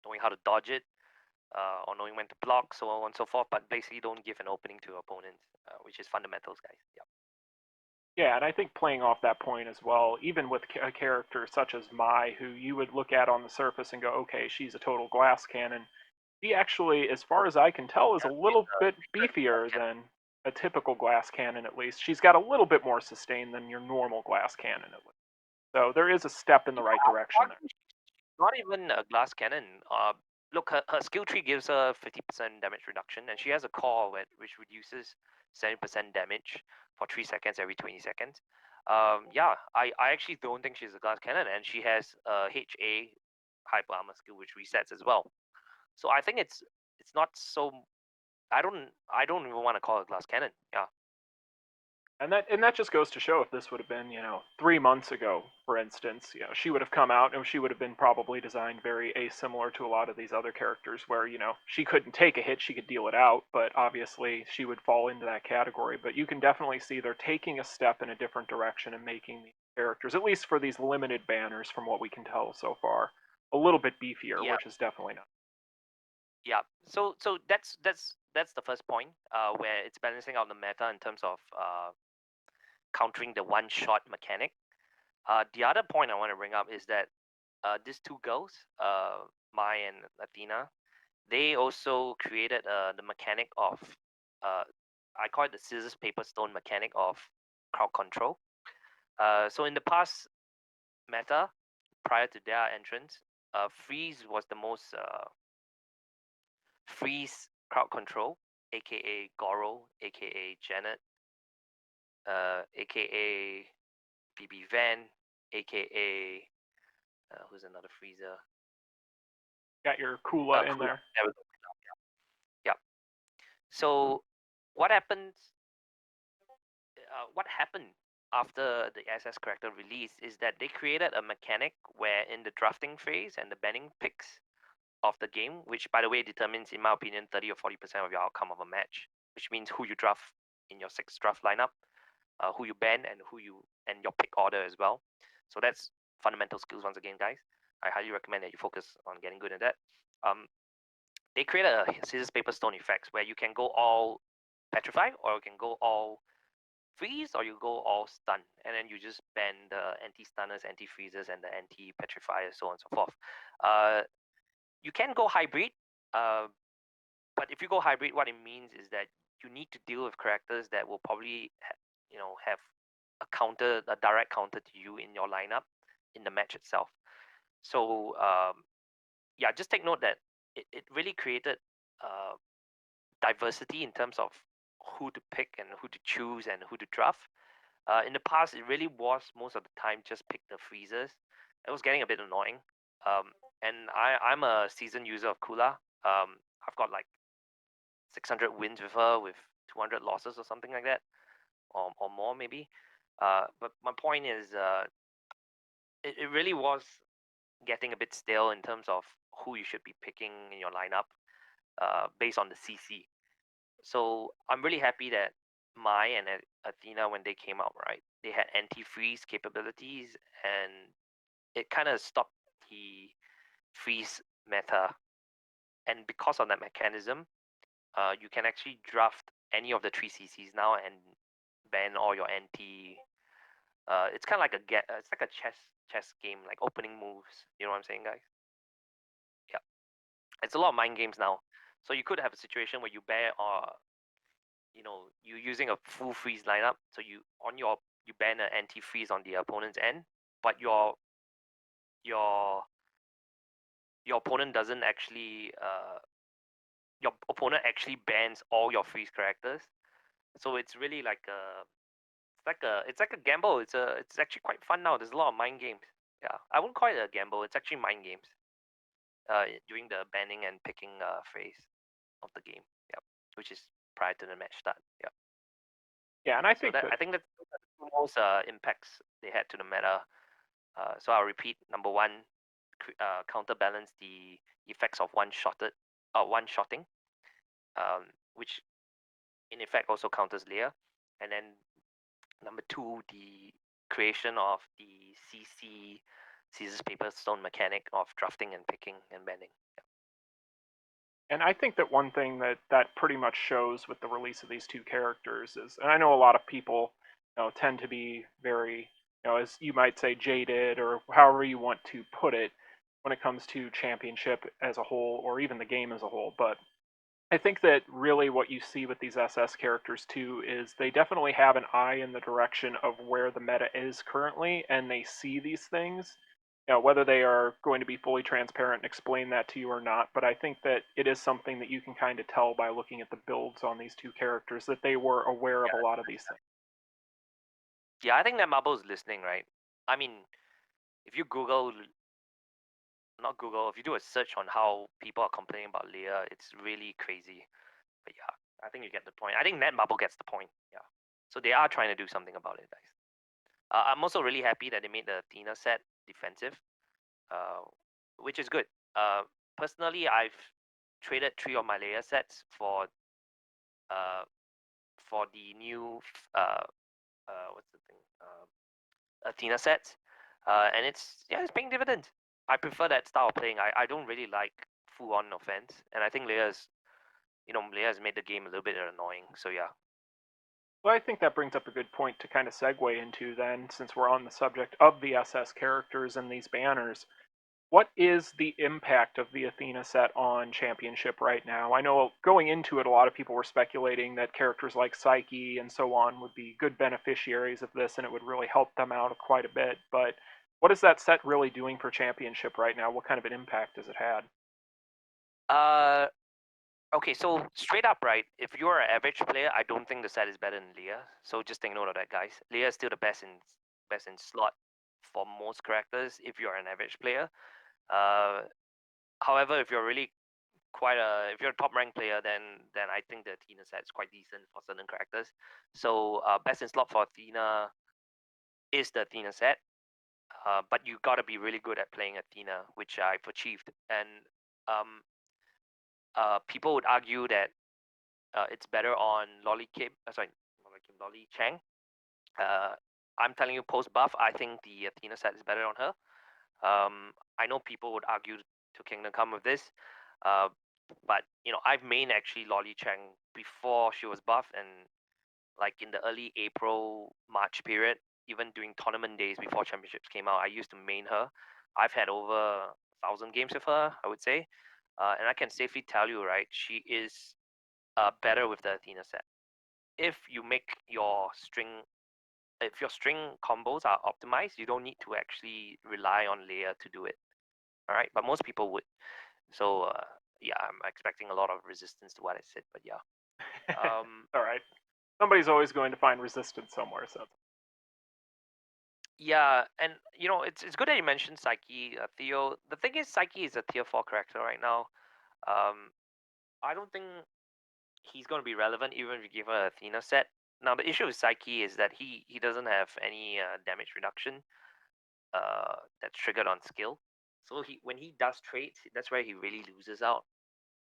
knowing how to dodge it, or knowing when to block, so on and so forth. But basically, don't give an opening to your opponents, which is fundamentals, guys. Yeah. Yeah, and I think playing off that point as well, even with a character such as Mai, who you would look at on the surface and go, okay, she's a total glass cannon. She actually, as far as I can tell, is a Yeah, she's little bit good glass beefier cannon. than a typical glass cannon, at least. She's got a little bit more sustain than your normal glass cannon, at least. So there is a step in the right direction there. Not even a glass cannon. Look, her skill tree gives her 50% damage reduction, and she has a core which reduces 70% damage for 3 seconds every 20 seconds. Yeah, I actually don't think she's a glass cannon, and she has a HA hyper armor skill which resets as well. So I think it's not so. I don't even want to call it glass cannon. Yeah. And that just goes to show if this would have been, 3 months ago, for instance, she would have come out and she would have been probably designed very asimilar to a lot of these other characters where, she couldn't take a hit, she could deal it out, but obviously she would fall into that category. But you can definitely see they're taking a step in a different direction and making these characters, at least for these limited banners from what we can tell so far, a little bit beefier, Yeah. which is definitely not. Yeah. So that's the first point, where it's balancing out the meta in terms of countering the one shot mechanic. The other point I want to bring up is that these two girls, Mai and Athena, they also created the mechanic of I call it the scissors paper stone mechanic of crowd control. So in the past meta, prior to their entrance, freeze was the most freeze crowd control, aka Goro, aka Janet, aka BB Van, aka who's another freezer? Got your Kula in Kula. there. There we go. Yeah. So what happens? What happened after the SS character release is that they created a mechanic where in the drafting phase and the banning picks of the game, which by the way determines, in my opinion, 30 or 40% of your outcome of a match, which means who you draft in your 6 draft lineup, who you ban, and your pick order as well. So that's fundamental skills once again, guys. I highly recommend that you focus on getting good at that. Um, they created a scissors paper stone effects where you can go all petrify or you can go all freeze or you go all stun, and then you just ban the anti-stunners, anti-freezers, and the anti-petrifiers, so on and so forth. You can go hybrid, uh, but if you go hybrid, what it means is that you need to deal with characters that will probably have a direct counter to you in your lineup. in the match itself. So yeah, just take note that it really created uh, diversity in terms of who to pick and who to choose and who to draft. In the past, it really was most of the time just pick the freezers. It was getting a bit annoying. And I'm a seasoned user of Kula. I've got like 600 wins with her with 200 losses or something like that, or more maybe. But my point is, it really was getting a bit stale in terms of who you should be picking in your lineup based on the CC. So I'm really happy that Mai and Athena, when they came out, right, they had anti-freeze capabilities, and it kind of stopped the freeze meta. And because of that mechanism, you can actually draft any of the three CCs now and ban all your anti. It's kind of like it's like a chess game, like opening moves. You know what I'm saying, guys? Yeah, it's a lot of mind games now. So you could have a situation where you ban you're using a full freeze lineup, so you ban an anti-freeze on the opponent's end, but your your opponent doesn't actually your opponent actually bans all your freeze characters. So it's really like it's like a gamble. It's actually quite fun now. There's a lot of mind games. Yeah, I wouldn't call it a gamble. It's actually mind games. During the banning and picking phase of the game. Yeah, which is prior to the match start. Yeah. Yeah, and I So think that that I think that's the two most impacts they had to the meta. So I'll repeat. Number one, counterbalance the effects of one shotting, which in effect also counters Leia. And then number two, the creation of the CC scissors paper stone mechanic of drafting and picking and banning. And I think that one thing that pretty much shows with the release of these two characters is, and I know a lot of people, tend to be very, as you might say, jaded or however you want to put it, when it comes to championship as a whole or even the game as a whole. But I think that really what you see with these SS characters too is they definitely have an eye in the direction of where the meta is currently, and they see these things. Whether they are going to be fully transparent and explain that to you or not, but I think that it is something that you can kind of tell by looking at the builds on these two characters that they were aware of a Yeah, lot of these things. yeah. I think that Marble is listening, right? I mean, if you not Google, if you do a search on how people are complaining about Leia, it's really crazy. But yeah, I think you get the point. I think Netmarble gets the point. Yeah. So they are trying to do something about it, guys. I'm also really happy that they made the Athena set defensive, uh, which is good. Personally, I've traded 3 of my Leia sets uh, for the new what's the thing Athena sets, and it's paying dividends. I prefer that style of playing. I don't really like full on offense, and I think Leia has made the game a little bit annoying. So yeah. Well, I think that brings up a good point to kind of segue into then, since we're on the subject of the SS characters and these banners. What is the impact of the Athena set on Championship right now? I know going into it, a lot of people were speculating that characters like Psyche and so on would be good beneficiaries of this and it would really help them out quite a bit. But what is that set really doing for Championship right now? What kind of an impact has it had? Uh, okay. So straight up, right? If you're an average player, I don't think the set is better than Leia. So just take note of that, guys. Leia is still the best in slot for most characters if you're an average player. Uh, However, if you're really if you're a top ranked player, then I think the Athena set is quite decent for certain characters. So best in slot for Athena is the Athena set. But you gotta be really good at playing Athena, which I've achieved. And um, people would argue that it's better on Lolly Chang. Uh, I'm telling you, post buff, I think the Athena set is better on her. I know people would argue to Kingdom Come with this, uh, but I've main actually Lolly Chang before she was buff, and like in the early April March period, even during tournament days before championships came out, I used to main her. I've had over 1,000 games with her, I would say, and I can safely tell you, right, she is better with the Athena set. If you make your string if your string combos are optimized, you don't need to actually rely on Leia to do it. All right, but most people would. So yeah, I'm expecting a lot of resistance to what I said, but yeah. All right. Somebody's always going to find resistance somewhere, so. Yeah, and it's good that you mentioned Psyche, Theo. The thing is, Psyche is a tier 4 character right now. Um, I don't think he's going to be relevant even if you give her Athena set. Now the issue with Psyche is that he doesn't have any damage reduction that's triggered on skill. So when he does traits, that's where he really loses out.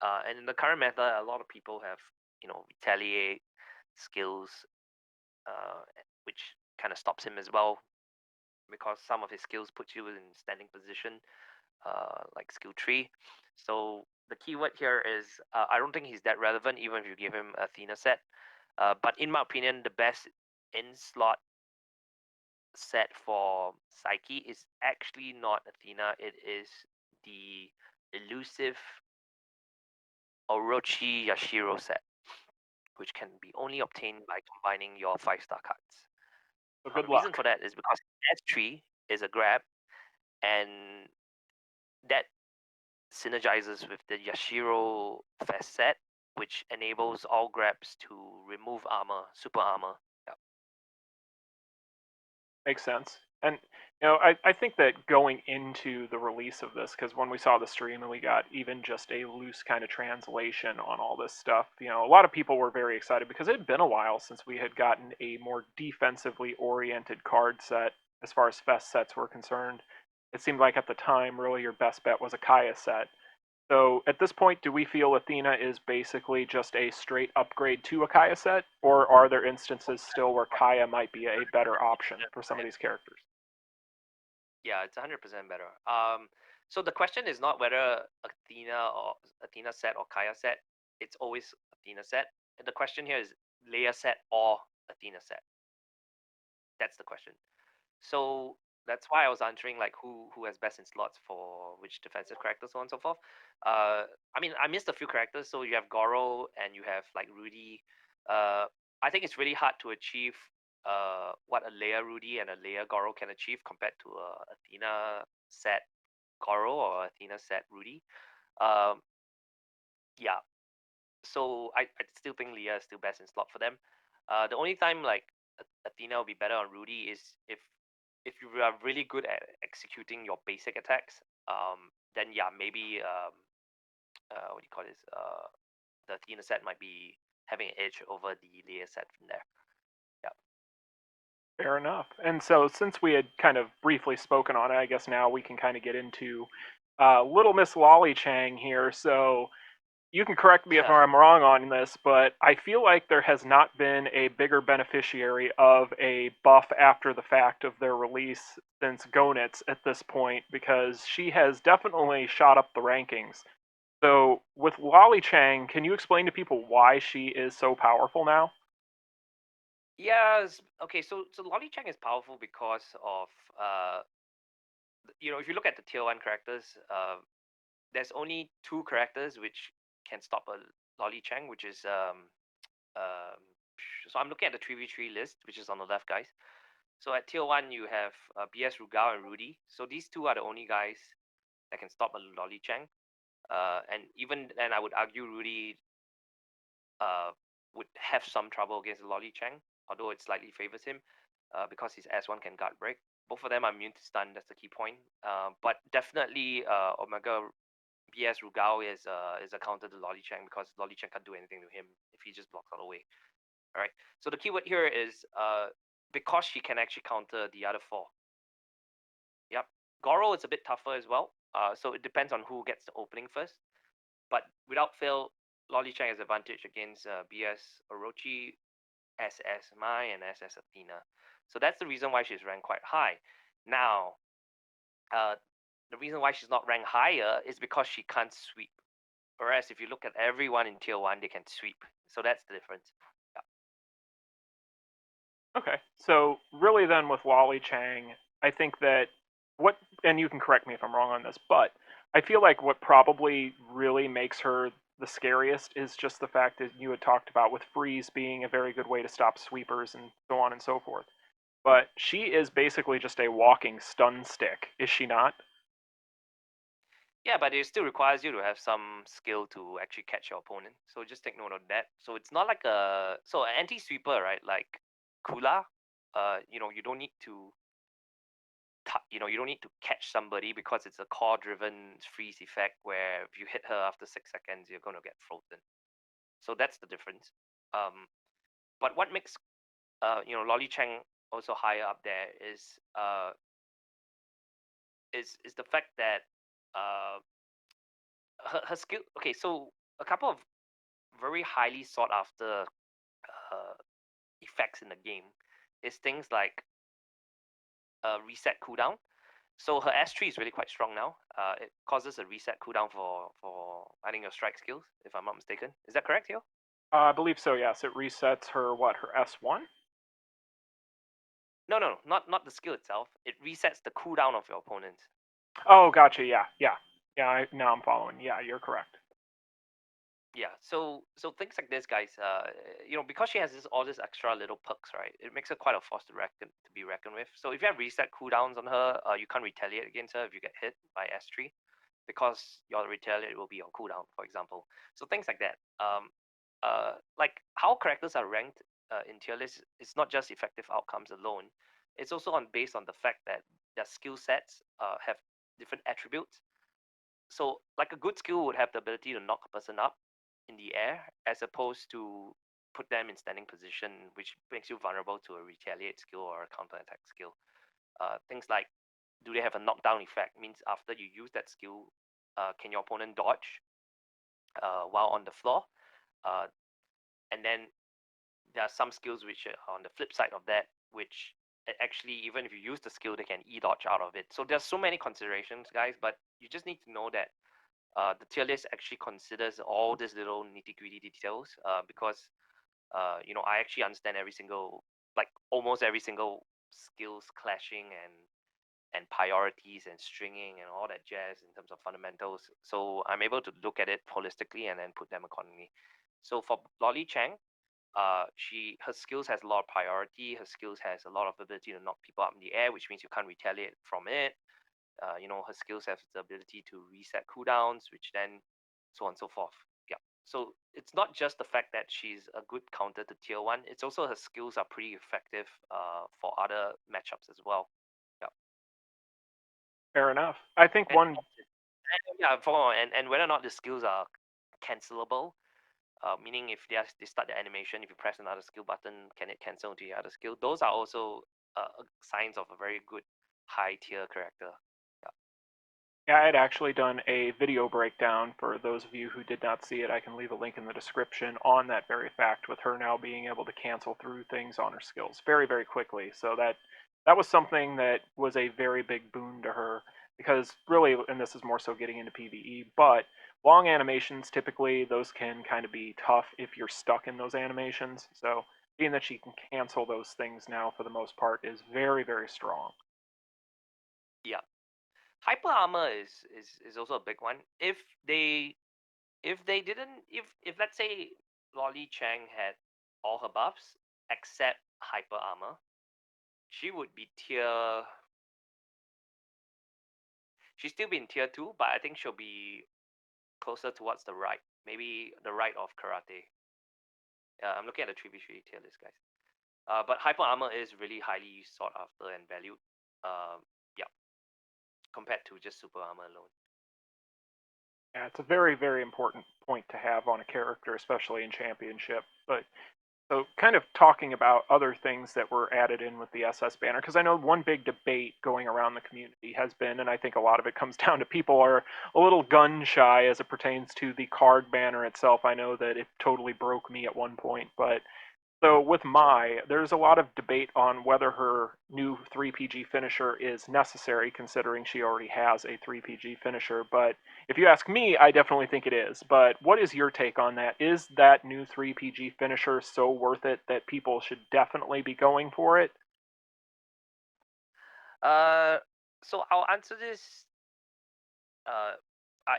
And in the current meta, a lot of people have retaliate skills, which kind of stops him as well because some of his skills put you in standing position, like skill tree. So the keyword here is I don't think he's that relevant even if you give him Athena set. But in my opinion, the best in slot set for Psyche is actually not Athena. It is the elusive Orochi Yashiro set, which can be only obtained by combining your 5-star cards. So The good reason luck. for that is because S3 is a grab, and that synergizes with the Yashiro Fest set, which enables all grabs to remove armor, super armor. Yep. Makes sense. And I think that going into the release of this, because when we saw the stream and we got even just a loose kind of translation on all this stuff, a lot of people were very excited because it had been a while since we had gotten a more defensively oriented card set as far as fest sets were concerned. It seemed like at the time, really, your best bet was a Kaya set. So at this point, do we feel Athena is basically just a straight upgrade to a Kaya set, or are there instances still where Kaya might be a better option for some of these characters? Yeah, it's 100% better. So the question is not whether Athena set or Kaya set. It's always Athena set. And the question here is Leia set or Athena set. That's the question. So that's why I was answering like who has best in slots for which defensive characters, so on and so forth. I mean, I missed a few characters. So you have Goro and you have like Rudy. I think it's really hard to achieve what a Leia Rudy and a Leia Goro can achieve compared to a Athena set Goro or Athena set Rudy. Um, yeah, so I still think Leia is still best in slot for them. The only time like Athena will be better on Rudy is if you are really good at executing your basic attacks. Then yeah, maybe what do you call this? The Athena set might be having an edge over the Leia set from there. Yeah. Fair enough. And so, since we had kind of briefly spoken on it, I guess now we can kind of get into Little Miss Wally Chang here. So, you can correct me if Yeah. I'm wrong on this, but I feel like there has not been a bigger beneficiary of a buff after the fact of their release since Gonitz at this point, because she has definitely shot up the rankings. So, with Wally Chang, can you explain to people why she is so powerful now? Yes. Okay. So Lolly Chang is powerful because of if you look at the tier 1 characters, there's only two characters which can stop a Lolly Chang, which is um, so I'm looking at the 3v3 list, which is on the left, guys. So at tier 1, you have BS, Rugal, and Rudy. So these two are the only guys that can stop a Lolly Chang. And even then, I would argue Rudy uh, would have some trouble against the Lolly Chang, although it slightly favors him because his S1 can guard break. Both of them are immune to stun, that's the key point. But definitely Omega BS Rugal is a counter to Lolly Chang because Lolly Chang can't do anything to him if he just blocks all the way. All right. So the keyword here is because she can actually counter the other four. Yep. Goro is a bit tougher as well. So it depends on who gets the opening first. But without fail, Lolly Chang has advantage against BS Orochi, SS Mai, and SS Athena. So that's the reason why she's ranked quite high. Now, uh, the reason why she's not ranked higher is because she can't sweep. Whereas if you look at everyone in tier 1, they can sweep. So that's the difference. Okay. So really then with Wally Chang, I think that what and you can correct me if I'm wrong on this, but I feel like what probably really makes her the scariest is just the fact that you had talked about with freeze being a very good way to stop sweepers and so on and so forth. but she is basically just a walking stun stick, is she not? Yeah, but it still requires you to have some skill to actually catch your opponent. So just take note of that. So it's not like a an anti-sweeper, right? Like Kula, you don't need to you don't need to catch somebody because it's a core-driven freeze effect where if you hit her after 6 seconds, you're gonna get frozen. So that's the difference. But what makes Lolly Chang also higher up there is the fact that uh her skill. Okay, so a couple of very highly sought after effects in the game is things like reset cooldown. So her S3 is really quite strong now. It causes a reset cooldown for I think your strike skills, if I'm not mistaken. Is that correct, Yo? I believe so, yes. It resets her, what, her S1? No, not the skill itself. It resets the cooldown of your opponent. Oh, gotcha, yeah, yeah. Yeah, now I'm following. Yeah, you're correct. Yeah, so things like this, guys. Because she has all this extra little perks, right? It makes her quite a force to be reckoned with. So if you have reset cooldowns on her, you can't retaliate against her if you get hit by S3, because your retaliate will be on cooldown, for example. So things like that. Like how characters are ranked in tier list is not just effective outcomes alone. It's also based on the fact that their skill sets have different attributes. So like a good skill would have the ability to knock a person up in the air as opposed to put them in standing position, which makes you vulnerable to a retaliate skill or a counter attack skill. Things like, do they have a knockdown effect? Means after you use that skill, can your opponent dodge while on the floor? Uh, and then there are some skills which are on the flip side of that, which actually, even if you use the skill, they can e-dodge out of it. So there's so many considerations, guys, but you just need to know that the tier list actually considers all these little nitty-gritty details because I actually understand like almost every single skills clashing and priorities and stringing and all that jazz in terms of fundamentals. So I'm able to look at it holistically and then put them accordingly. So for Lolly Chang, her skills has a lot of priority. Her skills has a lot of ability to knock people up in the air, which means you can't retaliate from it. Her skills have the ability to reset cooldowns, which then so on and so forth. Yeah. So it's not just the fact that she's a good counter to tier one. It's also her skills are pretty effective for other matchups as well. Yeah. Fair enough. I think And one yeah, and whether or not the skills are cancelable, meaning if they start the animation, if you press another skill button, can it cancel to the other skill? Those are also signs of a very good high tier character. Yeah. Yeah, I had actually done a video breakdown for those of you who did not see it. I can leave a link in the description on that very fact, with her now being able to cancel through things on her skills very, very quickly. So that was something that was a very big boon to her, because really, and this is more so getting into PvE, but long animations, typically those can kind of be tough if you're stuck in those animations. So being that she can cancel those things now for the most part is very, very strong. Yeah. Hyper armor is also a big one. If they didn't if let's say Lolly Chang had all her buffs except hyper armor, she would be she'd still be in tier two, but I think she'll be closer towards the right. Maybe the right of karate. I'm looking at the 3v3 tier list, guys. But hyper armor is really highly sought after and valued. Yeah, compared to just super armor alone. Yeah, it's a very, very important point to have on a character, especially in Championship. But so, kind of talking about other things that were added in with the SS banner, because I know one big debate going around the community has been, and I think a lot of it comes down to people are a little gun shy as it pertains to the card banner itself. I know that it totally broke me at one point, but so with there's a lot of debate on whether her new 3PG finisher is necessary, considering she already has a 3PG finisher. But if you ask me, I definitely think it is. But what is your take on that? Is that new 3PG finisher so worth it that people should definitely be going for it? Uh, so I'll answer this.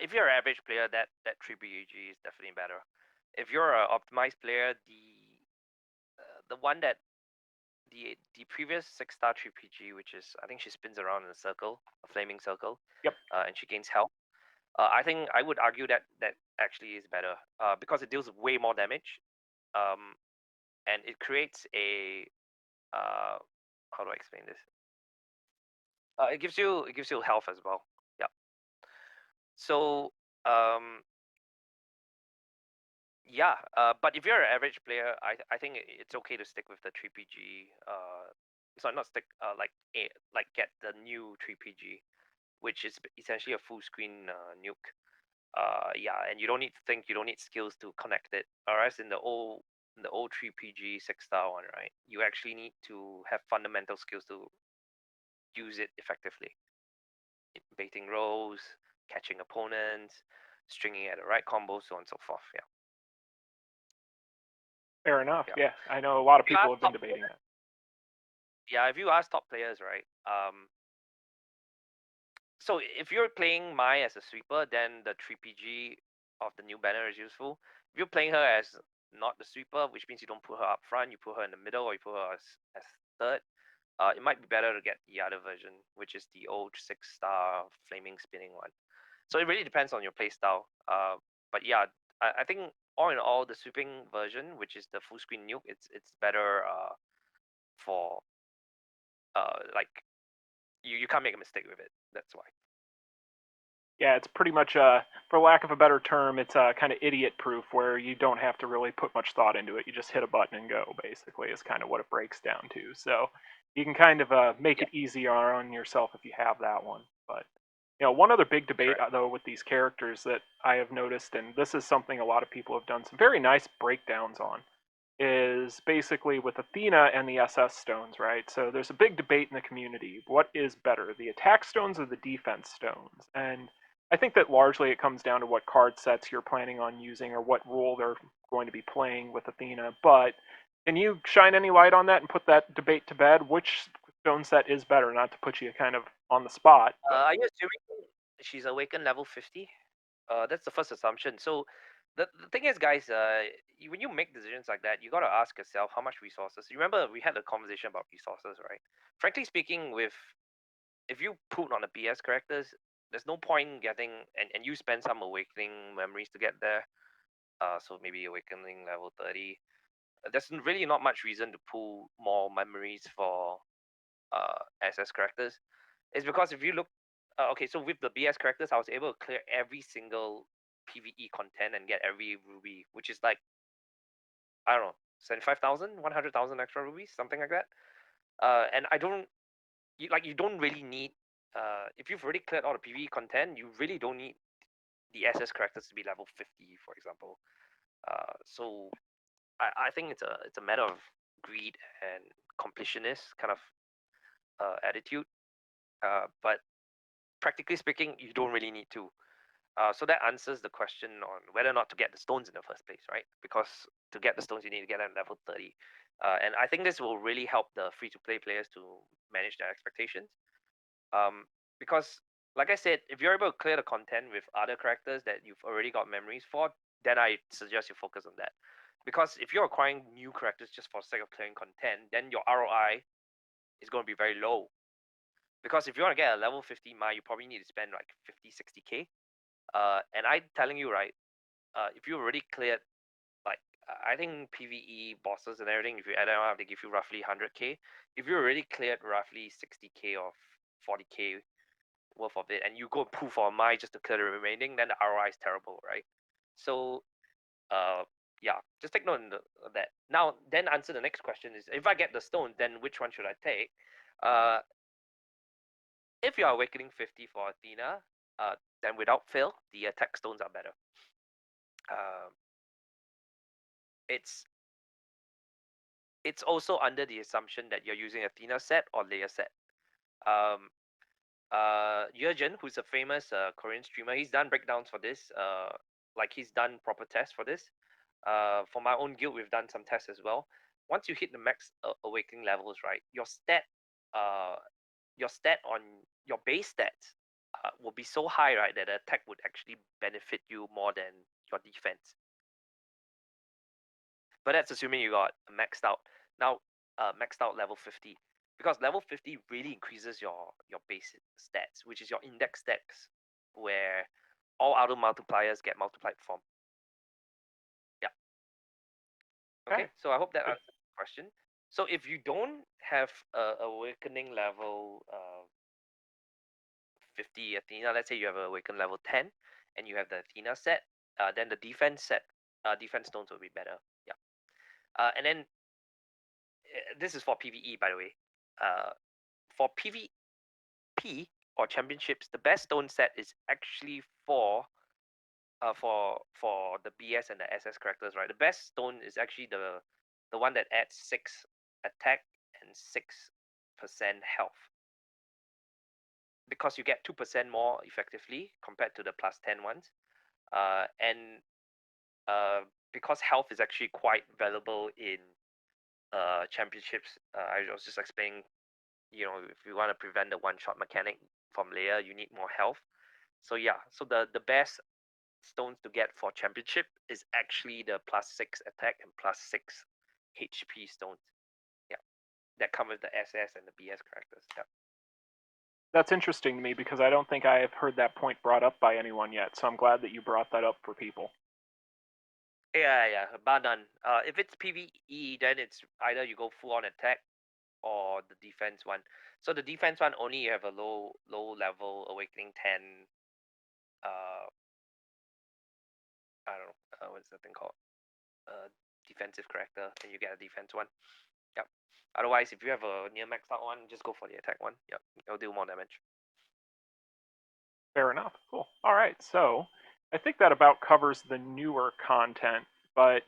If you're an average player, that 3PG is definitely better. If you're an optimized player, the one that the previous 6-star 3PG, which is I think she spins around in a circle, a flaming circle, Yep. and she gains health. I think I would argue that that actually is better because it deals way more damage, and it creates a how do I explain this? It gives you health as well. Yeah. So yeah, but if you're an average player, I think it's okay to stick with the 3PG. Sorry, not stick. Like get the new 3PG, which is essentially a full screen nuke. Yeah, and you don't need to think. You don't need skills to connect it. Whereas in the old 3PG 6-star one, right? You actually need to have fundamental skills to use it effectively. Baiting rows, catching opponents, stringing at the right combo, so on and so forth. Yeah. Fair enough. Yeah. Yeah, I know a lot of You people ask have been top debating that. Yeah, if you ask top players, right? So if you're playing Mai as a sweeper, then the 3PG of the new banner is useful. If you're playing her as not the sweeper, which means you don't put her up front, you put her in the middle, or you put her as third, it might be better to get the other version, which is the old 6-star flaming spinning one. So it really depends on your playstyle. But yeah, I think all in all, the sweeping version, which is the full screen nuke, it's better for like you can't make a mistake with it. That's why. Yeah, it's pretty much, for lack of a better term, it's kind of idiot-proof, where you don't have to really put much thought into it. You just hit a button and go, basically, is kind of what it breaks down to. So you can kind of make Yeah, it easier on yourself if you have that one. But one other big debate, correct. though, with these characters that I have noticed, and this is something a lot of people have done some very nice breakdowns on, is basically with Athena and the SS stones, right? So there's a big debate in the community. What is better, the attack stones or the defense stones? And I think that largely it comes down to what card sets you're planning on using or what role they're going to be playing with Athena. But can you shine any light on that and put that debate to bed? Which stone set is better? Not to put you kind of on the spot, but Are you assuming she's awakened level 50? That's the first assumption. So the thing is, guys, when you make decisions like that, you gotta ask yourself how much resources. You remember we had a conversation about resources, right? Frankly speaking, with if you put on the BS characters, there's no point getting and you spend some awakening memories to get there. So maybe awakening level 30. There's really not much reason to pull more memories for SS characters. It's because if you look, okay, so with the BS characters, I was able to clear every single PVE content and get every ruby, which is like I don't know, 75,000, 100,000 extra rubies, something like that. And I don't you don't really need if you've already cleared all the PVE content, you really don't need the SS characters to be level 50, for example. So I think it's a matter of greed and completionist kind of attitude. But practically speaking, you don't really need to. So that answers the question on whether or not to get the stones in the first place, right? Because to get the stones, you need to get at level 30. And I think this will really help the free-to-play players to manage their expectations. Because, like I said, if you're able to clear the content with other characters that you've already got memories for, then I suggest you focus on that. Because if you're acquiring new characters just for the sake of clearing content, then your ROI is going to be very low. Because if you want to get a level 50 Mai, you probably need to spend like 50, 60k. And I'm telling you, right, if you already cleared, like, I think PVE bosses and everything, if you add them up, they give you roughly 100k. If you already cleared roughly 60k or 40k worth of it, and you go pull for a Mai just to clear the remaining, then the ROI is terrible, right? So, uh, yeah, just take note of that. Now, then answer the next question is, if I get the stone, then which one should I take? Uh, if you are awakening 50 for Athena, then without fail, the attack stones are better. Um, it's it's also under the assumption that you're using Athena set or Leia set. Um, Jurgen, who's a famous Korean streamer, he's done breakdowns for this. Like he's done proper tests for this. For my own guild, we've done some tests as well. Once you hit the max awakening levels, right, your stat on your base stats will be so high, right, that the attack would actually benefit you more than your defense. But that's assuming you got maxed out. Now, maxed out level 50, because level 50 really increases your base stats, which is your index stats, where all other multipliers get multiplied from. Yeah. Okay. Okay. So I hope that answers the question. So if you don't have a awakening level 50 Athena, let's say you have a awaken level 10 and you have the Athena set, then the defense stones will be better. Yeah. And then this is for PvE, by the way. For PvP or championships, the best stone set is actually for the BS and the SS characters, right? The best stone is actually the one that adds 6 attack and 6% health, because you get 2% more effectively compared to the plus 10 ones. And because health is actually quite valuable in championships, I was just explaining, if you want to prevent the one shot mechanic from Leia, you need more health. So yeah, so the best stones to get for championship is actually the plus 6 attack and plus 6 HP stones. Yeah, that come with the SS and the BS characters. Yeah. That's interesting to me because I don't think I have heard that point brought up by anyone yet. So I'm glad that you brought that up for people. Yeah, bar none. If it's PvE, then it's either you go full on attack or the defense one. So the defense one only you have a low level awakening 10. Uh, I don't know. What's that thing called? Defensive character, and you get a defense one. Yep. Otherwise, if you have a near maxed out one, just go for the attack one. Yep. It'll do more damage. Fair enough. Cool. All right. So I think that about covers the newer content. But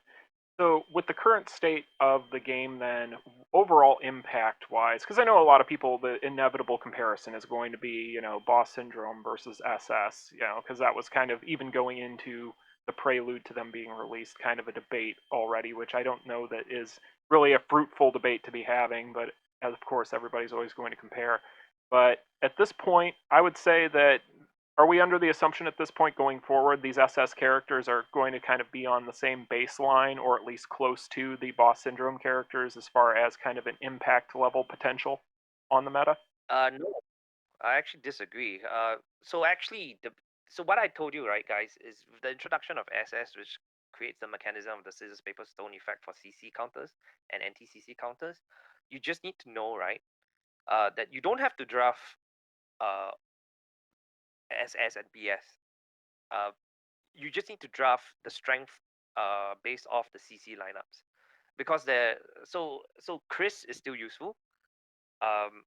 so with the current state of the game, then overall impact wise, because I know a lot of people, the inevitable comparison is going to be, Boss Syndrome versus SS, because that was kind of even going into the prelude to them being released, kind of a debate already, which I don't know that is really a fruitful debate to be having, but as of course everybody's always going to compare. But at this point, I would say that are we under the assumption at this point going forward these SS characters are going to kind of be on the same baseline or at least close to the Boss Syndrome characters as far as kind of an impact level potential on the meta? No, I actually disagree. So what I told you, right, guys, is the introduction of SS, which creates the mechanism of the scissors paper stone effect for CC counters and anti CC counters. You just need to know, right, that you don't have to draft uh SS and BS. Uh, you just need to draft the strength based off the CC lineups, because so Chris is still useful. Um,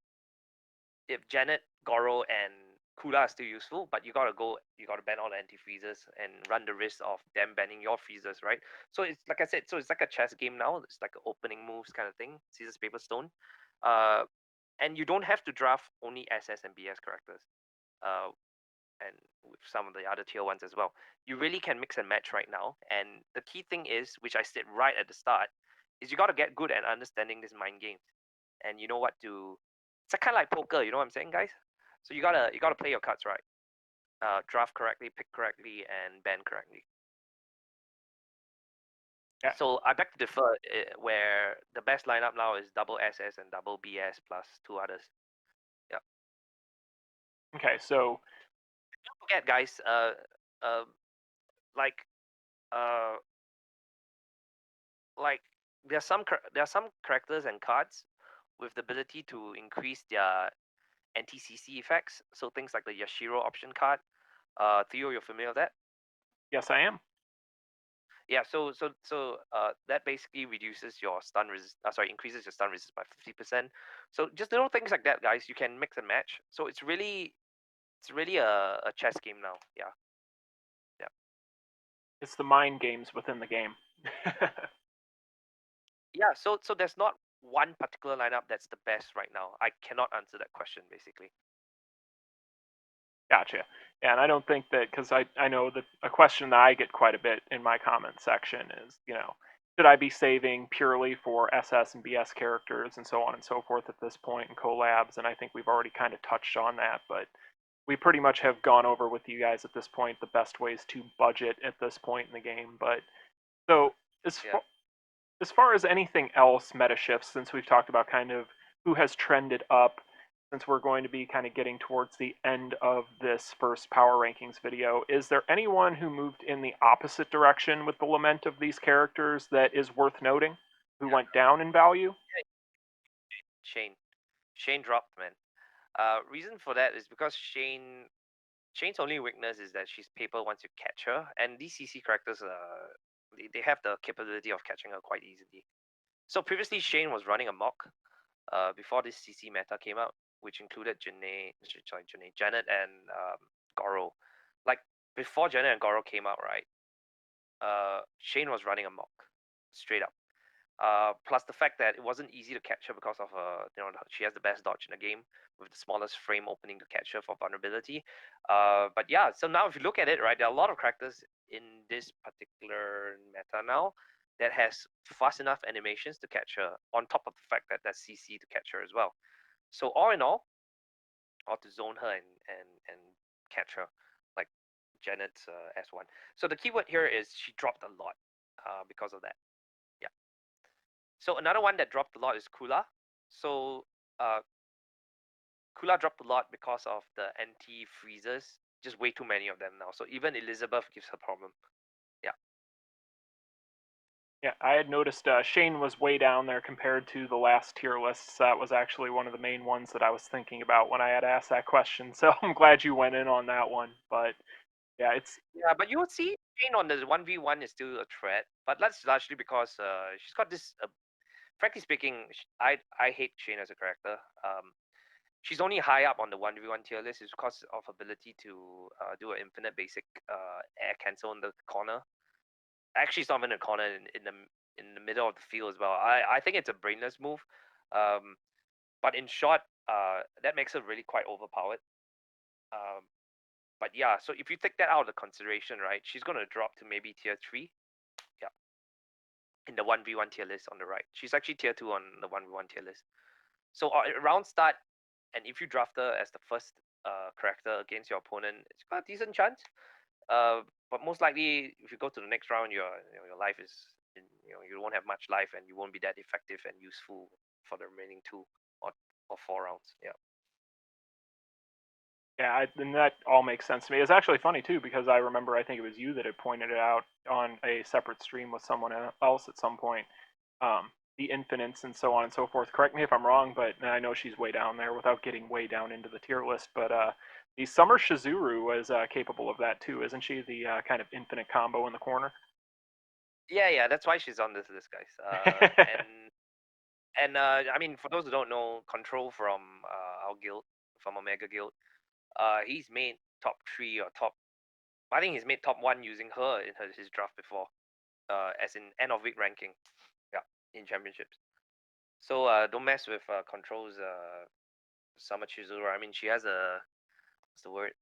if Janet, Goro, and Kula are still useful, but you gotta ban all the anti freezers and run the risk of them banning your freezers, right? So it's like I said, so it's like a chess game now. It's like an opening moves kind of thing, scissors paper stone, uh, and you don't have to draft only SS and BS characters, uh, and with some of the other tier ones as well. You really can mix and match right now, and the key thing is, which I said right at the start, is you gotta get good at understanding these mind games, and you know what to. It's kind of like poker, you know what I'm saying, guys? So you gotta play your cards right. Draft correctly, pick correctly, and ban correctly. Yeah. So I beg to differ, where the best lineup now is double SS and double BS plus two others. Yeah. Okay, so Don't forget, guys. Uh, like, uh, like there are some characters and cards with the ability to increase their anti-CC effects. So things like the Yashiro option card. Theo, you're familiar with that? yes, I am. Yeah, that basically reduces your stun resist. Sorry, increases your stun resist by 50%. So just little things like that, guys. You can mix and match. So it's really a chess game now. Yeah, yeah, It's the mind games within the game. yeah. So there's not one particular lineup that's the best right now. I cannot answer that question basically. Gotcha. Yeah, and I don't think that because I know that a question that I get quite a bit in my comment section is, should I be saving purely for SS and BS characters and so on and so forth at this point in collabs? And I think we've already kind of touched on that, but we pretty much have gone over with you guys at this point the best ways to budget at this point in the game. But so as Yeah. far, as far as anything else meta shifts, since we've talked about kind of who has trended up, since we're going to be kind of getting towards the end of this first power rankings video, is there anyone who moved in the opposite direction with the lament of these characters that is worth noting, who went down in value? Shane. Shane dropped, man. Reason for that is because Shane's only weakness is that she's paper once you catch her, and these CC characters they have the capability of catching her quite easily. So previously Shane was running amok before this CC meta came out, which included Janet and Goro. Like before Janet and Goro came out, right? Shane was running amok, straight up. Plus the fact that it wasn't easy to catch her because of she has the best dodge in the game with the smallest frame opening to catch her for vulnerability. But yeah, so now if you look at it, right, there are a lot of characters in this particular meta now that has fast enough animations to catch her, on top of the fact that there's CC to catch her as well. So all in all, or to zone her and catch her, like Janet's S1. So the keyword here is she dropped a lot because of that. Yeah. So another one that dropped a lot is Kula. So Kula dropped a lot because of the NT freezers. Just way too many of them now. So even Elizabeth gives her problem. Yeah. Yeah, I had noticed Shane was way down there compared to the last tier lists. That was actually one of the main ones that I was thinking about when I had asked that question. So I'm glad you went in on that one. But yeah, it's Yeah, but you will see Shane on the 1v1 is still a threat. But that's largely because she's got this. Frankly speaking, I hate Shane as a character. She's only high up on the 1v1 tier list is because of ability to do an infinite basic air cancel in the corner. Actually, it's not even a corner in the middle of the field as well. I think it's a brainless move. But in short, that makes her really quite overpowered. But yeah, so if you take that out of the consideration, right, she's gonna drop to maybe tier 3. Yeah, in the 1v1 tier list on the right. She's actually tier 2 on the 1v1 tier list. So around start, and if you draft her as the first character against your opponent, it's got a decent chance. But most likely, if you go to the next round, your life is you won't have much life, and you won't be that effective and useful for the remaining 2 or 4 rounds. Yeah. yeah, and that all makes sense to me. It's actually funny too because I remember I think it was you that had pointed it out on a separate stream with someone else at some point. The infinites and so on and so forth. Correct me if I'm wrong, but I know she's way down there without getting way down into the tier list. But the Summer Shizuru was capable of that too, isn't she? The kind of infinite combo in the corner. Yeah, that's why she's on this list, guys. And I mean, for those who don't know, Control from our guild, from Omega Guild, he's made top 3 or top. I think he's made top 1 using her in his draft before, as in end of week ranking. Yeah, in championships. So don't mess with Control's Summer Chizuru. I mean, she has a what's the word?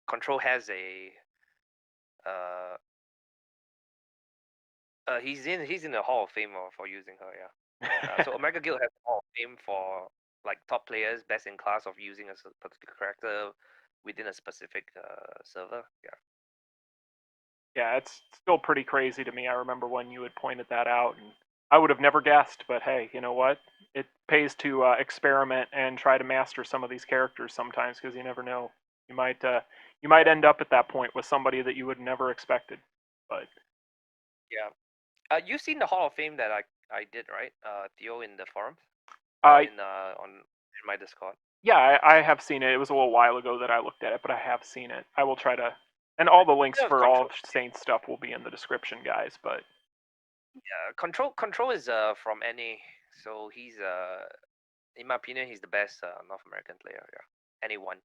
Control has a uh, he's in the Hall of Fame for using her. Yeah. So Omega Guild has a Hall of Fame for like top players, best in class of using a particular character within a specific server. Yeah. Yeah, it's still pretty crazy to me. I remember when you had pointed that out, and I would have never guessed. But hey, you know what? It pays to experiment and try to master some of these characters sometimes because you never know. You might end up at that point with somebody that you would never expected. But Yeah. You've seen the Hall of Fame that I did, right? Theo in the forum or uh, in my Discord. yeah, I have seen it. It was a little while ago that I looked at it, but I have seen it. I will try to, and all the links Bit of for all control. of Saints stuff will be in the description, guys. But Yeah, control is from NA, so he's in my opinion he's the best North American player. Yeah, NA1.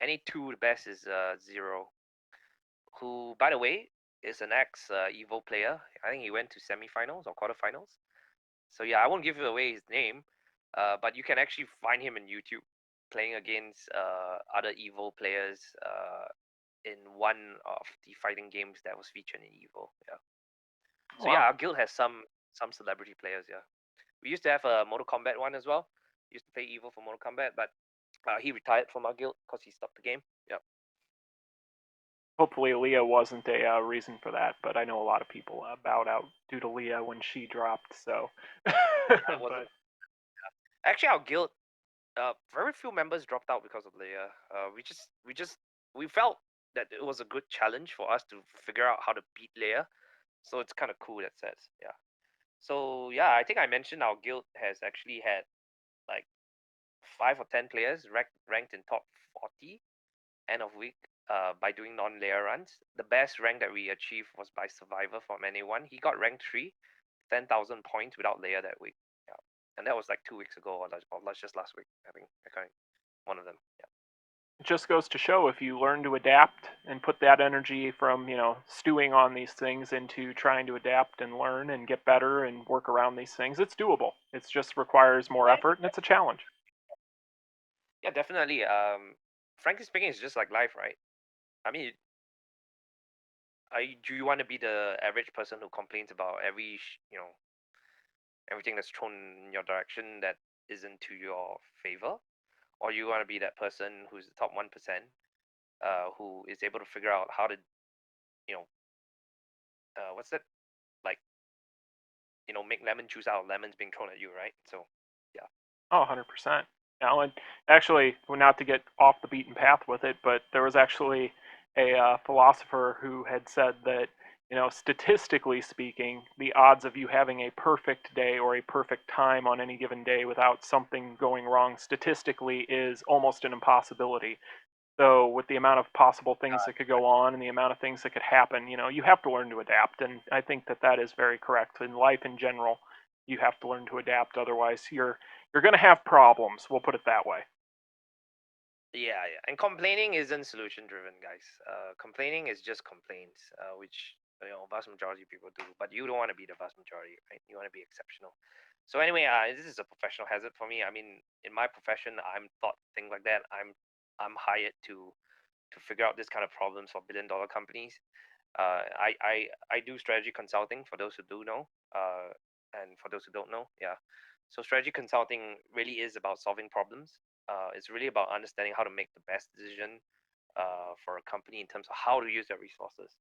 NA2 the best is Zero, who by the way is an ex Evo player. I think he went to semifinals or quarterfinals. So yeah, I won't give away his name, but you can actually find him in YouTube playing against other Evo players in one of the fighting games that was featured in Evo. Yeah. So yeah, wow. our guild has some celebrity players. Yeah, we used to have a Mortal Kombat one as well. We used to play Evo for Mortal Kombat, but he retired from our guild because he stopped the game. Yeah. Hopefully, Leia wasn't a reason for that, but I know a lot of people bowed out due to Leia when she dropped. So, Yeah, it wasn't. but Actually, our guild, very few members dropped out because of Leia. We felt that it was a good challenge for us to figure out how to beat Leia. So it's kind of cool that says, yeah. So yeah, I think I mentioned our guild has actually had like 5 or 10 players ranked in top 40 end of week by doing non-layer runs. The best rank that we achieved was by Survivor from anyone. He got rank 3, 10,000 points without layer that week. Yeah. And that was like 2 weeks ago or just last week. I think I can't, one of them. Yeah. it just goes to show if you learn to adapt and put that energy from stewing on these things into trying to adapt and learn and get better and work around these things, it's doable. It just requires more Yeah, effort and it's a challenge. yeah, definitely. Frankly speaking, it's just like life, right? I mean, do you want to be the average person who complains about everything that's thrown in your direction that isn't to your favor, or you want to be that person who's the top 1%, who is able to figure out how to, you know, what's that, like, make lemon juice out of lemons being thrown at you, right? So, yeah. Oh, 100%. Now, and actually, well, not to get off the beaten path with it, but there was actually a philosopher who had said that, statistically speaking, the odds of you having a perfect day or a perfect time on any given day without something going wrong statistically is almost an impossibility. So, with the amount of possible things that could go on and the amount of things that could happen, you have to learn to adapt. And I think that that is very correct. In life in general, you have to learn to adapt. Otherwise, you're going to have problems. We'll put it that way. Yeah, yeah. And complaining isn't solution driven, guys. Complaining is just complaints, which vast majority of people do. But you don't want to be the vast majority, right? You want to be exceptional. So anyway, this is a professional hazard for me. I mean, in my profession, I'm taught things like that. I'm hired to figure out this kind of problems for billion-dollar companies. I do strategy consulting for those who do know, and for those who don't know, yeah. So strategy consulting really is about solving problems. It's really about understanding how to make the best decision for a company in terms of how to use their resources,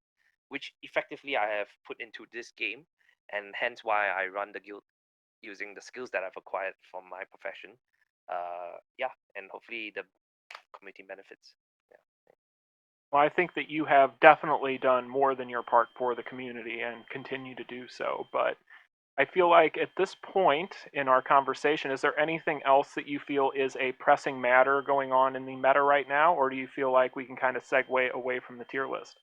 which effectively I have put into this game, and hence why I run the guild using the skills that I've acquired from my profession. Yeah, and hopefully the community benefits. Yeah. Well, I think that you have definitely done more than your part for the community and continue to do so. But I feel like at this point in our conversation, is there anything else that you feel is a pressing matter going on in the meta right now, or do you feel like we can kind of segue away from the tier list?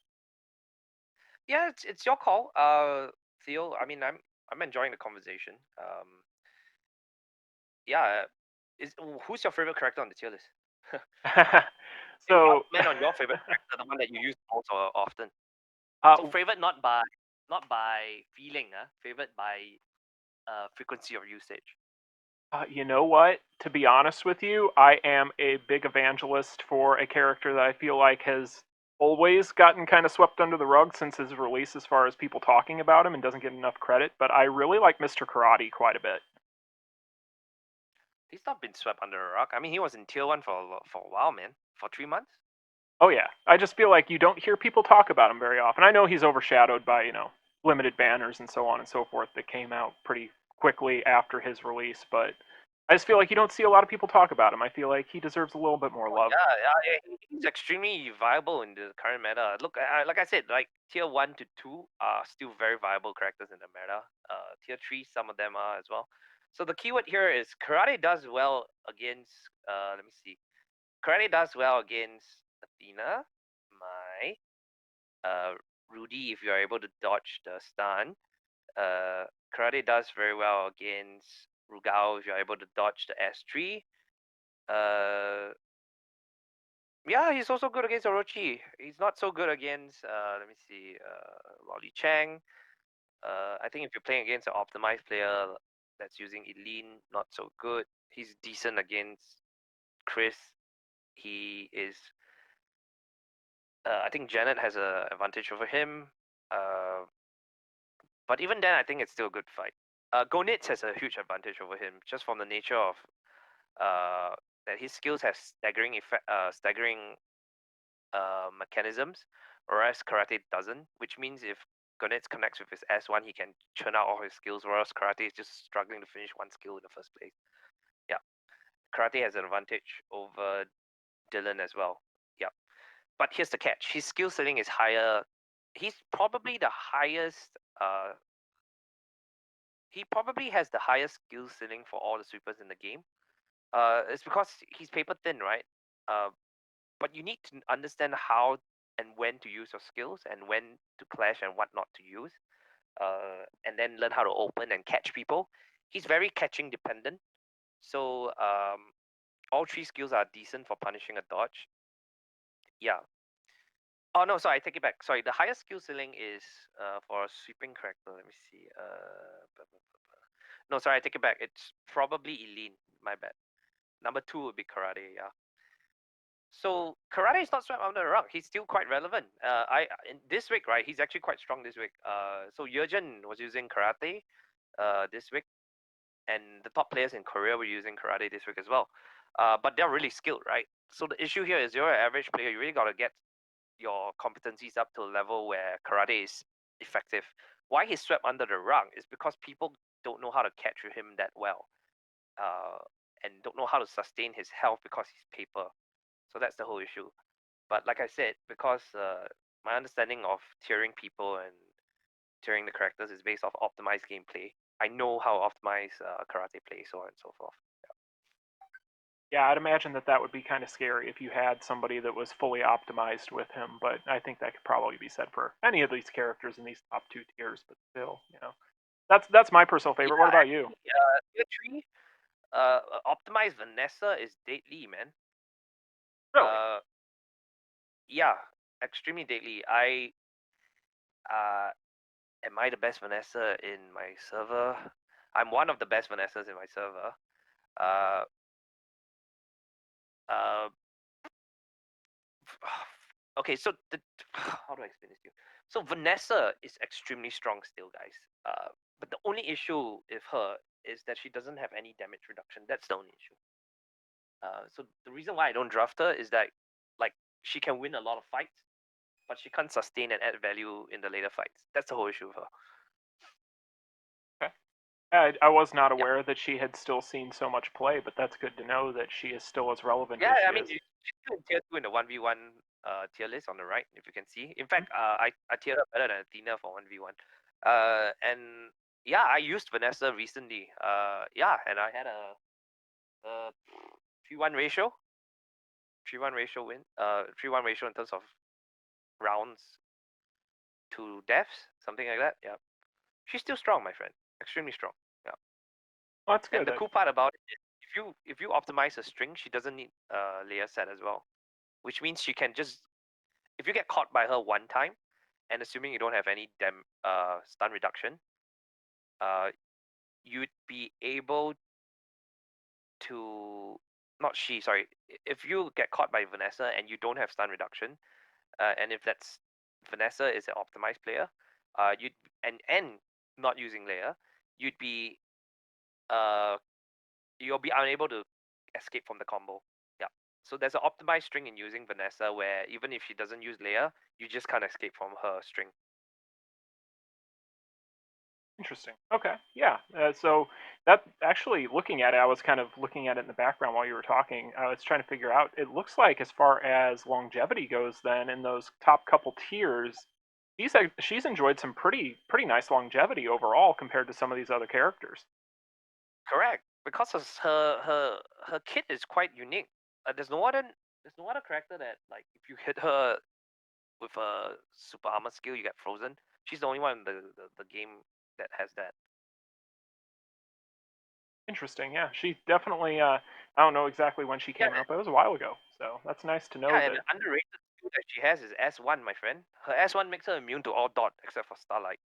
Yeah, it's your call, Theo. I mean, I'm enjoying the conversation. Yeah, is who's your favorite character on the tier list? I'll So, comment on your favorite character, the one that you use most or often. uh, So favorite not by feeling, favorite by frequency of usage. you know what? To be honest with you, I am a big evangelist for a character that I feel like has always gotten kind of swept under the rug since his release as far as people talking about him and doesn't get enough credit, but I really like Mr. Karate quite a bit. He's not been swept under a rug. I mean, he was in tier one for a while, man. For 3 months. Oh yeah, I just feel like you don't hear people talk about him very often. I know he's overshadowed by, limited banners and so on and so forth that came out pretty quickly after his release, but I just feel like you don't see a lot of people talk about him. I feel like he deserves a little bit more love. Yeah, yeah, he's extremely viable in the current meta. Look, like I said, like tier 1 to 2 are still very viable characters in the meta. Tier 3, some of them are as well. So the keyword here is Karate does well against. Let me see. Karate does well against Athena, my Rudy if you are able to dodge the stun. Karate does very well against Rugao if you're able to dodge the S3. Uh, Yeah, he's also good against Orochi. He's not so good against let me see, Wally Chang. I think if you're playing against an optimized player that's using Eileen, not so good. He's decent against Chris. He is I think Janet has a advantage over him. Uh, but even then I think it's still a good fight. Gonitz has a huge advantage over him just from the nature of uh, that his skills have staggering effect staggering mechanisms, whereas karate doesn't. Which means if Gonitz connects with his S1, he can churn out all his skills, whereas karate is just struggling to finish one skill in the first place. Yeah, karate has an advantage over Dylan as well. Yeah, but here's the catch: his skill ceiling is higher. He's probably the highest. He probably has the highest skill ceiling for all the sweepers in the game. It's because he's paper thin, right? Uh, but you need to understand how and when to use your skills and when to clash and what not to use. And then learn how to open and catch people. He's very catching dependent. So all three skills are decent for punishing a dodge. Yeah. Oh no, sorry, I take it back. Sorry, the highest skill ceiling is for a sweeping character. Let me see. No, sorry, I take it back. It's probably Eileen. My bad. Number two would be karate. Yeah. So karate is not swept under the rug. He's still quite relevant. In this week, right? He's actually quite strong this week. So Yurgen was using karate, this week, and the top players in Korea were using karate this week as well. But they're really skilled, right? So the issue here is you're an average player. You really got to get your competencies up to a level where karate is effective. Why he's swept under the rug is because people don't know how to catch him that well, uh, and don't know how to sustain his health because he's paper. So that's the whole issue. But like I said, because my understanding of tiering people and tiering the characters is based off optimized gameplay, I know how optimize karate play, so on and so forth. Yeah, I'd imagine that that would be kind of scary if you had somebody that was fully optimized with him, but I think that could probably be said for any of these characters in these top two tiers, but still, that's my personal Yeah, favorite. What about you? actually, tier three, optimized Vanessa is deadly, man. Really? Uh, yeah, extremely deadly. Uh, am I the best Vanessa in my server? I'm one of the best Vanessas in my server. Uh, uh, okay, so how do I explain this to you? So Vanessa is extremely strong still, guys. But the only issue with her is that she doesn't have any damage reduction. That's the only issue. So the reason why I don't draft her is that, like, she can win a lot of fights, but she can't sustain and add value in the later fights. That's the whole issue with her. Okay. I was not Yep. aware that she had still seen so much play, but that's good to know that she is still as relevant Yeah, as she I mean, is. she's still in tier two in the 1v1 tier list on the right, if you can see. In Mhm. fact, I tiered up better than Athena for 1v1. And yeah, I used Vanessa recently. Yeah, and I had a 3-1 ratio. 3-1 ratio win. 3-1 ratio in terms of rounds to deaths, something like that. Yeah. She's still strong, my friend. Extremely strong. Yeah. Well, that's And good. the cool part about it is if you optimize her string, she doesn't need Leia set as well. Which means she can just, if you get caught by her one time, and assuming you don't have any stun reduction, uh you'd be able to, not she, sorry. If you get caught by Vanessa and you don't have stun reduction, and if that's Vanessa is an optimized player, you'd and not using Leia, you'd be uh you'll be unable to escape from the combo. Yeah. So there's an optimized string in using Vanessa where even if she doesn't use Leia, you just can't escape from her string. Interesting. Okay. Yeah. So that actually, looking at it, I was kind of looking at it in the background while you were talking. I was trying to figure out. It looks like, as far as longevity goes, then in those top couple tiers, she's enjoyed some pretty nice longevity overall compared to some of these other characters. Correct. Because her kit is quite unique. There's no other character that, like, if you hit her with a super armor skill, you get frozen. She's the only one in the game that has that. Interesting. Yeah. She definitely. I don't know exactly when she Yeah, came out, but it was a while ago. So that's nice to know yeah, and that. the underrated skill that she has is S1, my friend. Her S1 makes her immune to all dot except for Starlight.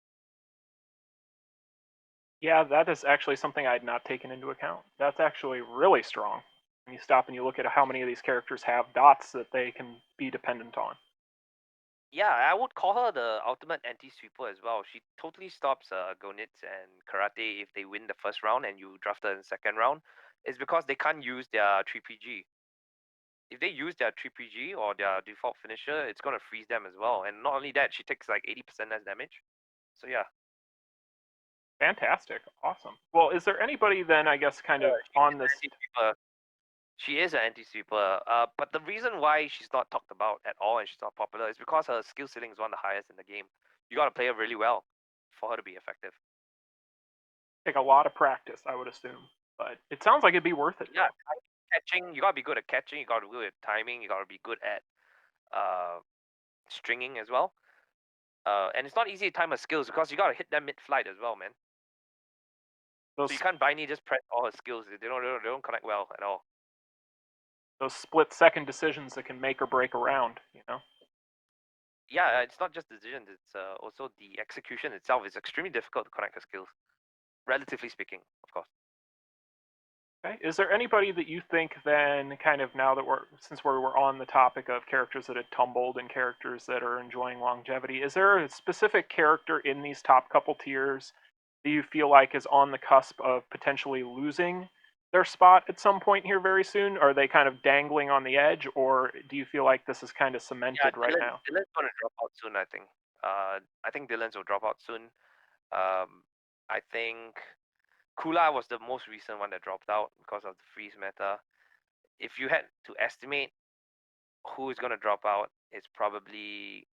Yeah, that is actually something I had not taken into account. That's actually really strong when you stop and you look at how many of these characters have dots that they can be dependent on. Yeah, I would call her the ultimate anti-sweeper as well. She totally stops Gonitz and Karate if they win the first round and you draft her in the second round. It's because they can't use their 3PG. if they use their 3PG or their default finisher, it's gonna freeze them as well. And not only that, she takes like 80% less damage. So yeah. Fantastic. Awesome. Well, is there anybody then, I guess, kind of on this? She is an anti-sweeper, but the reason why she's not talked about at all and she's not popular is because her skill ceiling is one of the highest in the game. You gotta play her really well for her to be effective. Take a lot of practice, I would assume, but it sounds like it'd be worth it. Yeah, catching. You gotta be good at catching. You gotta be good at timing. You gotta be good at stringing as well. And it's not easy to time her skills because you gotta hit them mid-flight as well, man. Those, So you can't binary just press all her skills. They don't connect well at all. those split-second decisions that can make or break a round, you know? Yeah, it's not just decisions. It's also the execution itself is extremely difficult to connect her skills, relatively speaking, of course. Okay. Is there anybody that you think then, kind of now that since we're on the topic of characters that had tumbled and characters that are enjoying longevity, is there a specific character in these top couple tiers that you feel like is on the cusp of potentially losing their spot at some point here very soon? Are they kind of dangling on the edge, or do you feel like this is kind of Yeah, cemented right now? Dylan's gonna drop out soon. I think Dylan's will drop out soon. I think Kula was the most recent one that dropped out because of the freeze meta. If you had to estimate who is gonna drop out, it's probably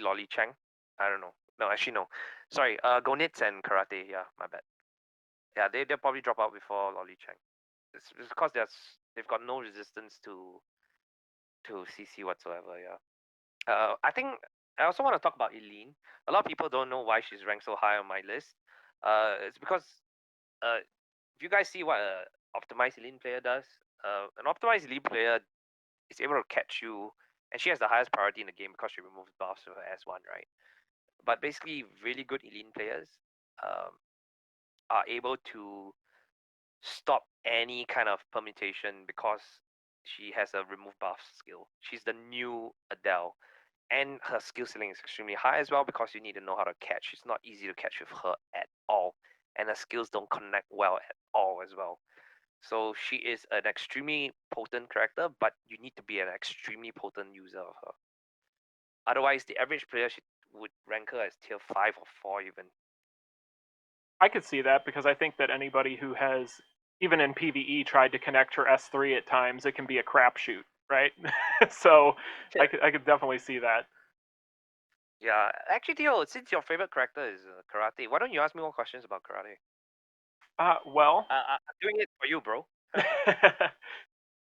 Wally Chang. I don't know. No, actually no. Sorry, Gonits and Karate. Yeah, my bad. Yeah, they'll probably drop out before Wally Chang. It's because they've got no resistance to CC whatsoever. Yeah. I think I also want to talk about Eileen. A lot of people don't know why she's ranked so high on my list. It's because if you guys see what a optimized Eileen player does, an optimized Eileen player is able to catch you, and she has the highest priority in the game because she removes buffs with her S1, right? But basically, really good Eileen players um, are able to stop any kind of permutation because she has a remove buff skill. She's the new Adele. And her skill ceiling is extremely high as well because you need to know how to catch. It's not easy to catch with her at all. And her skills don't connect well at all as well. So she is an extremely potent character, but you need to be an extremely potent user of her. Otherwise, the average player would rank her as tier 5 or 4 even. I could see that because I think that anybody who has, even in PvE, tried to connect her S3 at times, it can be a crapshoot, right? So I could definitely see that. Yeah, actually, Theo, since your favorite character is Karate, why don't you ask me more questions about Karate? Well, I'm doing it for you, bro.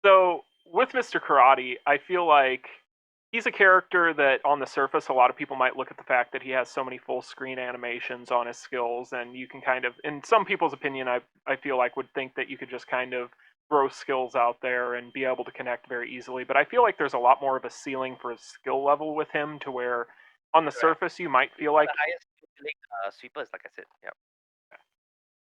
so with Mr. Karate, I feel like he's a character that on the surface a lot of people might look at the fact that he has so many full screen animations on his skills, and you can kind of, in some people's opinion, I feel like would think that you could just kind of throw skills out there and be able to connect very easily. But I feel like there's a lot more of a ceiling for his skill level with him, to where on the Correct. surface you might feel like, The highest sweepers, like I said. Yeah.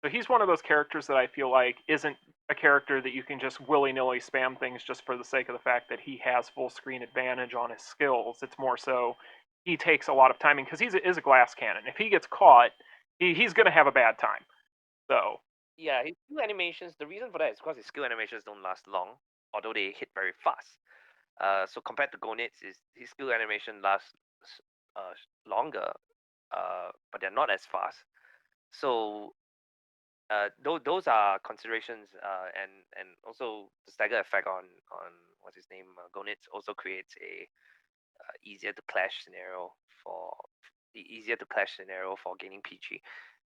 so he's one of those characters that I feel like isn't a character that you can just willy-nilly spam things just for the sake of the fact that he has full screen advantage on his skills. It's more so he takes a lot of timing because is a glass cannon. If he gets caught, he's going to have a bad time. So Yeah, his skill animations, the reason for that is because his skill animations don't last long, although they hit very fast. So compared to Gonit's, his skill animation lasts longer, but they're not as fast. So those are considerations, and also the stagger effect on what's his name, Gonit's also creates a easier to clash scenario for gaining PG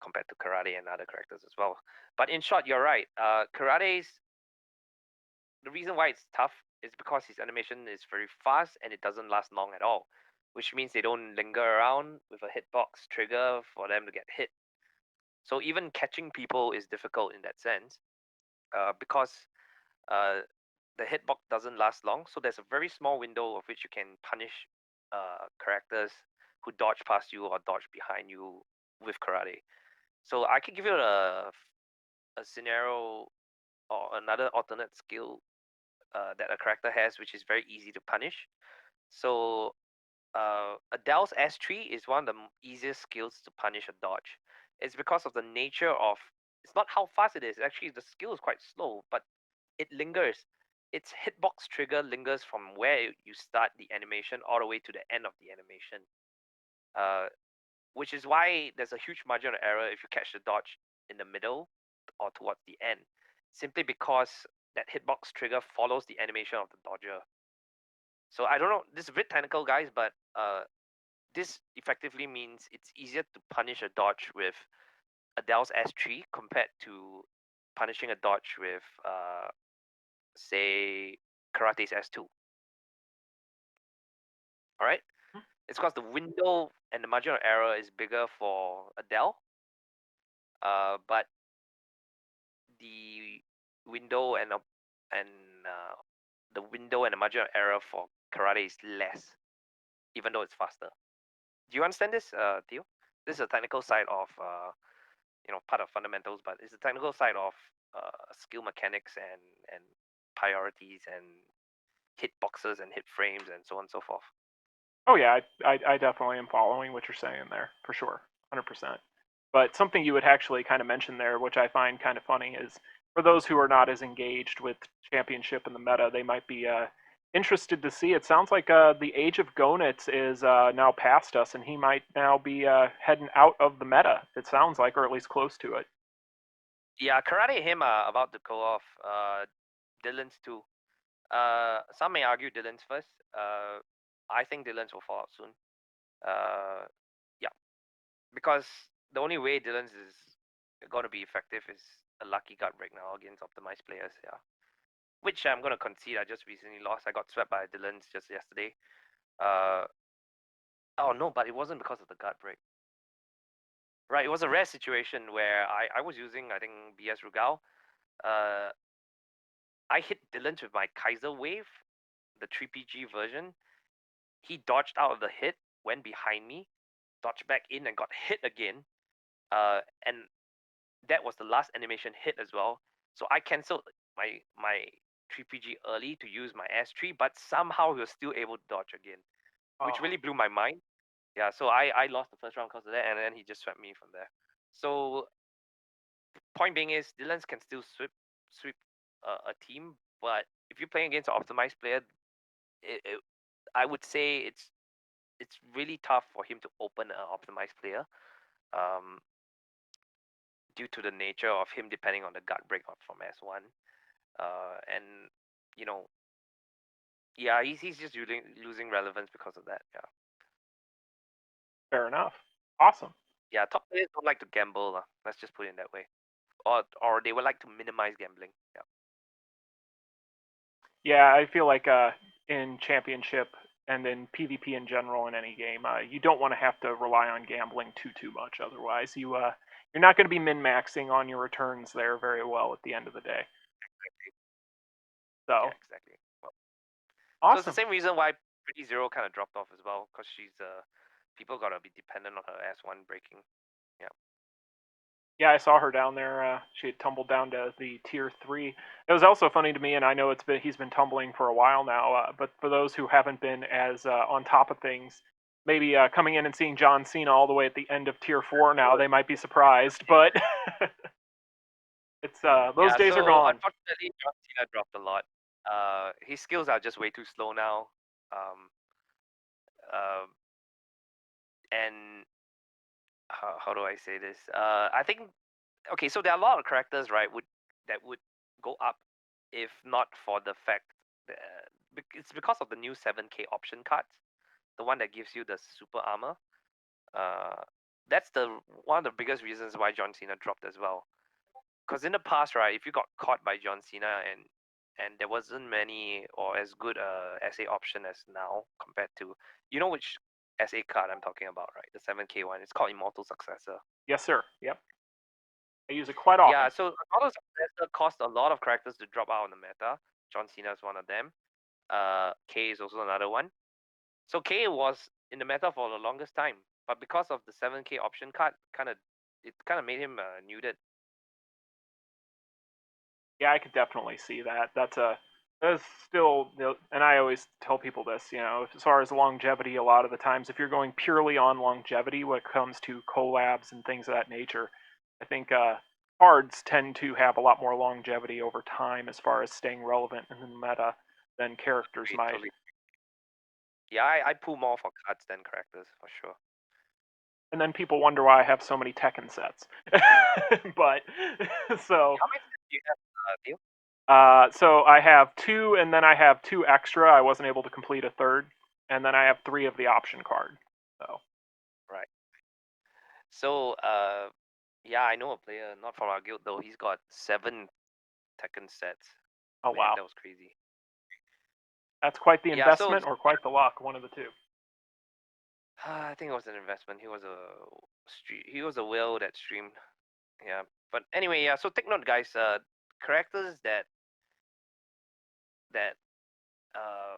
compared to Karate and other characters as well. But in short, you're right. Karate's the reason why it's tough is because his animation is very fast and it doesn't last long at all, which means they don't linger around with a hitbox trigger for them to get hit. So even catching people is difficult in that sense, because uh, the hitbox doesn't last long. So there's a very small window of which you can punish characters who dodge past you or dodge behind you with karate. So I could give you a scenario or another alternate skill that a character has, which is very easy to punish. So Adele's S3 is one of the easiest skills to punish a dodge. It's because of the nature of It's not how fast it is. Actually, the skill is quite slow, but it lingers. Its hitbox trigger lingers from where you start the animation all the way to the end of the animation. Which is why there's a huge margin of error if you catch the dodge in the middle or towards the end, simply because that hitbox trigger follows the animation of the dodger. So I don't know, this is a bit technical, guys, but this effectively means it's easier to punish a dodge with Adele's S3 compared to punishing a dodge with, say, Karate's S2. All right? It's because the window and the margin of error is bigger for Adele, but the window and the window and the margin of error for karate is less, even though it's faster. Do you understand this, Theo? This is a technical side of part of fundamentals, but it's the technical side of skill mechanics and priorities and hit boxes and hit frames and so on and so forth. Oh yeah, I definitely am following what you're saying there for sure, 100%. But something you would actually kind of mention there, which I find kind of funny, is for those who are not as engaged with championship and the meta, they might be interested to see. It sounds like the age of Gonitz is now past us, and he might now be heading out of the meta. It sounds like, or at least close to it. Yeah, karate and him are about to go off. Dylan's too. Some may argue Dylan's first. I think Dylan's will fall out soon. Yeah, because the only way Dylan's is going to be effective is a lucky gut break now against optimized players. Yeah, which I'm going to concede. I just recently lost. I got swept by Dylan's just yesterday. Oh no, but it wasn't because of the gut break. Right, it was a rare situation where I was using, I think, BS Rugal. I hit Dylan with my Kaiser wave, the 3PG version. He dodged out of the hit, went behind me, dodged back in, and got hit again. And that was the last animation hit as well. So I cancelled my 3PG early to use my S3, but somehow he was still able to dodge again, which really blew my mind. Yeah, so I lost the first round because of that, and then he just swept me from there. So point being is Dylan's can still sweep a team, but if you're playing against an optimized player, I would say it's really tough for him to open an optimized player, due to the nature of him depending on the gut break from S1, and you know, yeah, he's just losing relevance because of that. Yeah, Fair enough. Awesome. yeah, top players don't like to gamble. Let's just put it in that way, or they would like to minimize gambling. Yeah. Yeah, I feel like in championship and in PvP in general in any game, you don't want to have to rely on gambling too much. Otherwise, you're not going to be min maxing on your returns there very well at the end of the day. Exactly. Yeah, So exactly. Well, so it's the awesome. same reason why Pretty Zero kind of dropped off as well, because she's people gotta be dependent on her S1 breaking. Yeah. Yeah, I saw her down there. She had tumbled down to the tier 3. It was also funny to me, and I know he's been tumbling for a while now. But for those who haven't been as on top of things, maybe coming in and seeing John Cena all the way at the end of tier 4 now, they might be surprised. But it's those Yeah, days are so gone. unfortunately, John Cena dropped a lot. His skills are just way too slow now. Um, uh, and how do I say this? I think okay, so there are a lot of characters, right? That would go up if not for the fact that it's because of the new 7K option cards, the one that gives you the super armor. Uh, that's the one of the biggest reasons why John Cena dropped as well. Because in the past, right, if you got caught by John Cena and there wasn't many or as good a SA option as now compared to, you know which SA card I'm talking about, right? The 7K one. It's called Immortal Successor. Yes, sir. Yep, I use it quite Yeah, often. so Immortal Successor cost a lot of characters to drop out in the meta. John Cena is one of them. K is also another one. So K was in the meta for the longest time, but because of the 7K option card, it kind of made him nuded. Yeah, I could definitely see that. That's still, and I always tell people this, as far as longevity, a lot of the times, if you're going purely on longevity when it comes to collabs and things of that nature, I think cards tend to have a lot more longevity over time as far as staying relevant in the meta than characters Totally, might. totally. Yeah, I pull more for cards than characters for sure. And then people wonder why I have so many Tekken sets. But so How many sets do you have, Theo? so I have two, and then I have two extra. I wasn't able to complete a third, and then I have three of the option card. So Right. So, yeah, I know a player, not from our guild though. He's got 7 Tekken sets. oh Man, wow, that was crazy. that's quite the Yeah, so investment or quite the luck, one of the two. I think it was an investment. He was a whale that streamed. Yeah, but anyway, yeah. So take note, guys. Characters that uh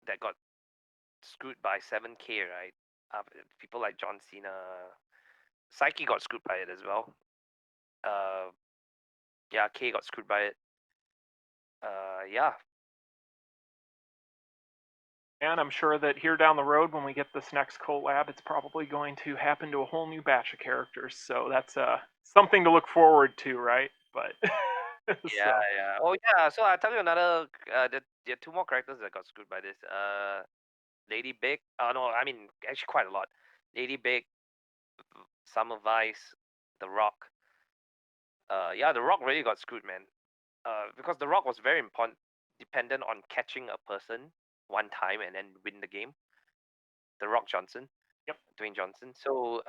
that got screwed by 7K, right? People like John Cena, Psyche got screwed by it as well. Uh, yeah, K got screwed by it. Yeah, And I'm sure that here down the road, when we get this next collab, it's probably going to happen to a whole new batch of characters. So that's something to look forward to, right? But yeah, so yeah. Oh yeah. So I'll tell you another. There are 2 more characters that got screwed by this. Lady Big. No, I mean actually quite a lot. Lady Big, Summer Vice, The Rock. Yeah, The Rock really got screwed, man. Because The Rock was very important, dependent on catching a person one time and then win the game. The Rock Johnson, yep. Dwayne Johnson. So,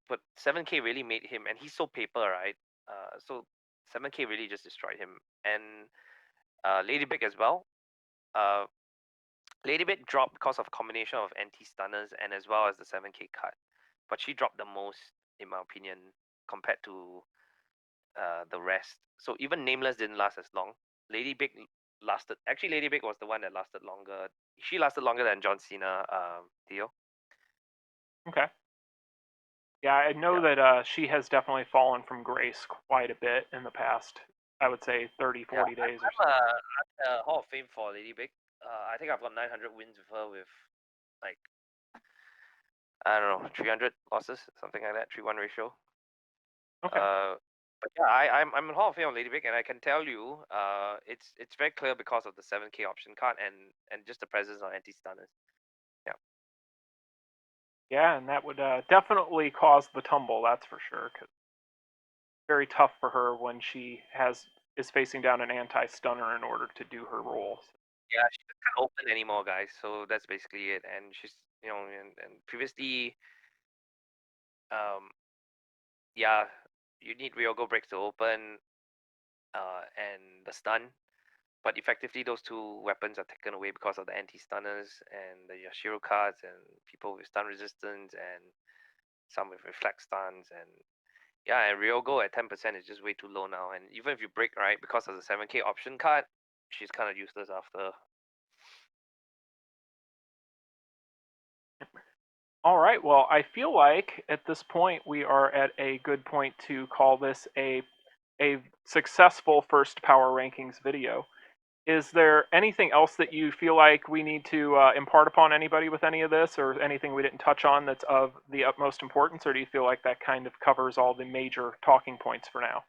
but 7K really made him, and he's so paper, right? So 7K really just destroyed him, and Lady Big as well. Uh, Lady Big dropped because of combination of anti-stunners and as well as the 7K cut, but she dropped the most, in my opinion, compared to the rest. So even Nameless didn't last as long. Lady Big lasted. Actually, Lady Big was the one that lasted longer. She lasted longer than John Cena, Theo. Okay. Yeah, I know Yeah. that she has definitely fallen from grace quite a bit in the past, I would say 30, Yeah, 40 days or I'm so. a Hall of Fame for Lady Big. I think I've got 900 wins with her with like I don't know 300 losses, something like that, 3-1 ratio. Okay. Uh, but yeah, I'm in Hall of Fame on Lady Big, and I can tell you, it's very clear because of the 7K option card and just the presence of anti stunners. Yeah. Yeah, and that would definitely cause the tumble, that's for sure. 'Cause it's very tough for her when she is facing down an anti-stunner in order to do her role. Yeah, she can't open anymore, guys. So that's basically it. And she's, and previously, um, yeah, you need Ryogo breaks to open, and the stun. But effectively, those 2 weapons are taken away because of the anti-stunners and the Yashiro cards and people with stun resistance and some with reflex stuns and yeah, and Ryogo at 10% is just way too low now. And even if you break right because of the 7K option card, she's kind of useless after. All right, well, I feel like at this point we are at a good point to call this a successful first power rankings video. Is there anything else that you feel like we need to impart upon anybody with any of this, or anything we didn't touch on that's of the utmost importance, or do you feel like that kind of covers all the major talking points for now?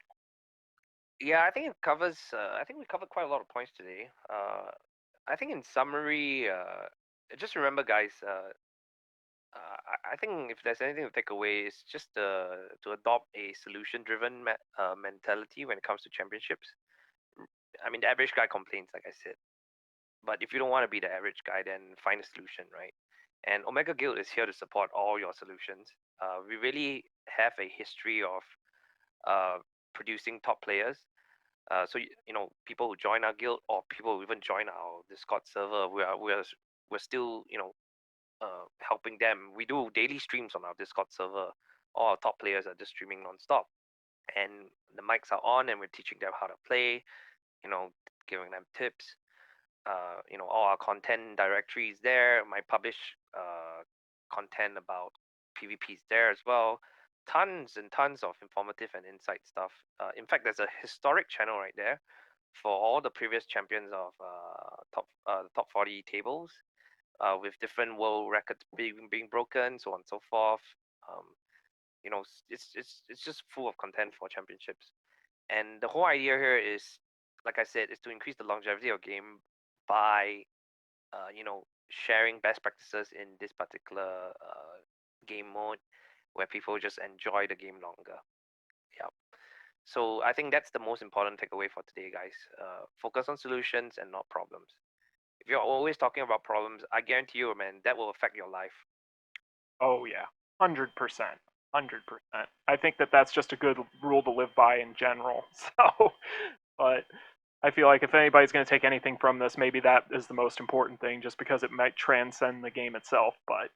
Yeah, I think it covers. I think we covered quite a lot of points today. I think in summary, just remember, guys. I think if there's anything to take away, it's just to adopt a solution-driven mentality when it comes to championships. I mean, the average guy complains, like I said, but if you don't want to be the average guy, then find a solution, right? And Omega Guild is here to support all your solutions. We really have a history of uh, producing top players. So people who join our guild or people who even join our Discord server, we're still helping them. We do daily streams on our Discord server. All our top players are just streaming nonstop, and the mics are on, and we're teaching them how to play. Giving them tips. All our content directory is there. My publish content about PvP is there as well. Tons and tons of informative and insight stuff. In fact, there's a historic channel right there for all the previous champions of the top 40 tables, with different world records being broken, so on and so forth. Um, It's just full of content for championships. And the whole idea here is, like I said, is to increase the longevity of game by sharing best practices in this particular game mode where people just enjoy the game longer. Yeah. So I think that's the most important takeaway for today, guys. Focus on solutions and not problems. If you're always talking about problems, I guarantee you, man, that will affect your life. Oh yeah, 100%, 100%. I think that that's just a good rule to live by in general. So, but I feel like if anybody's going to take anything from this, maybe that is the most important thing, just because it might transcend the game itself. But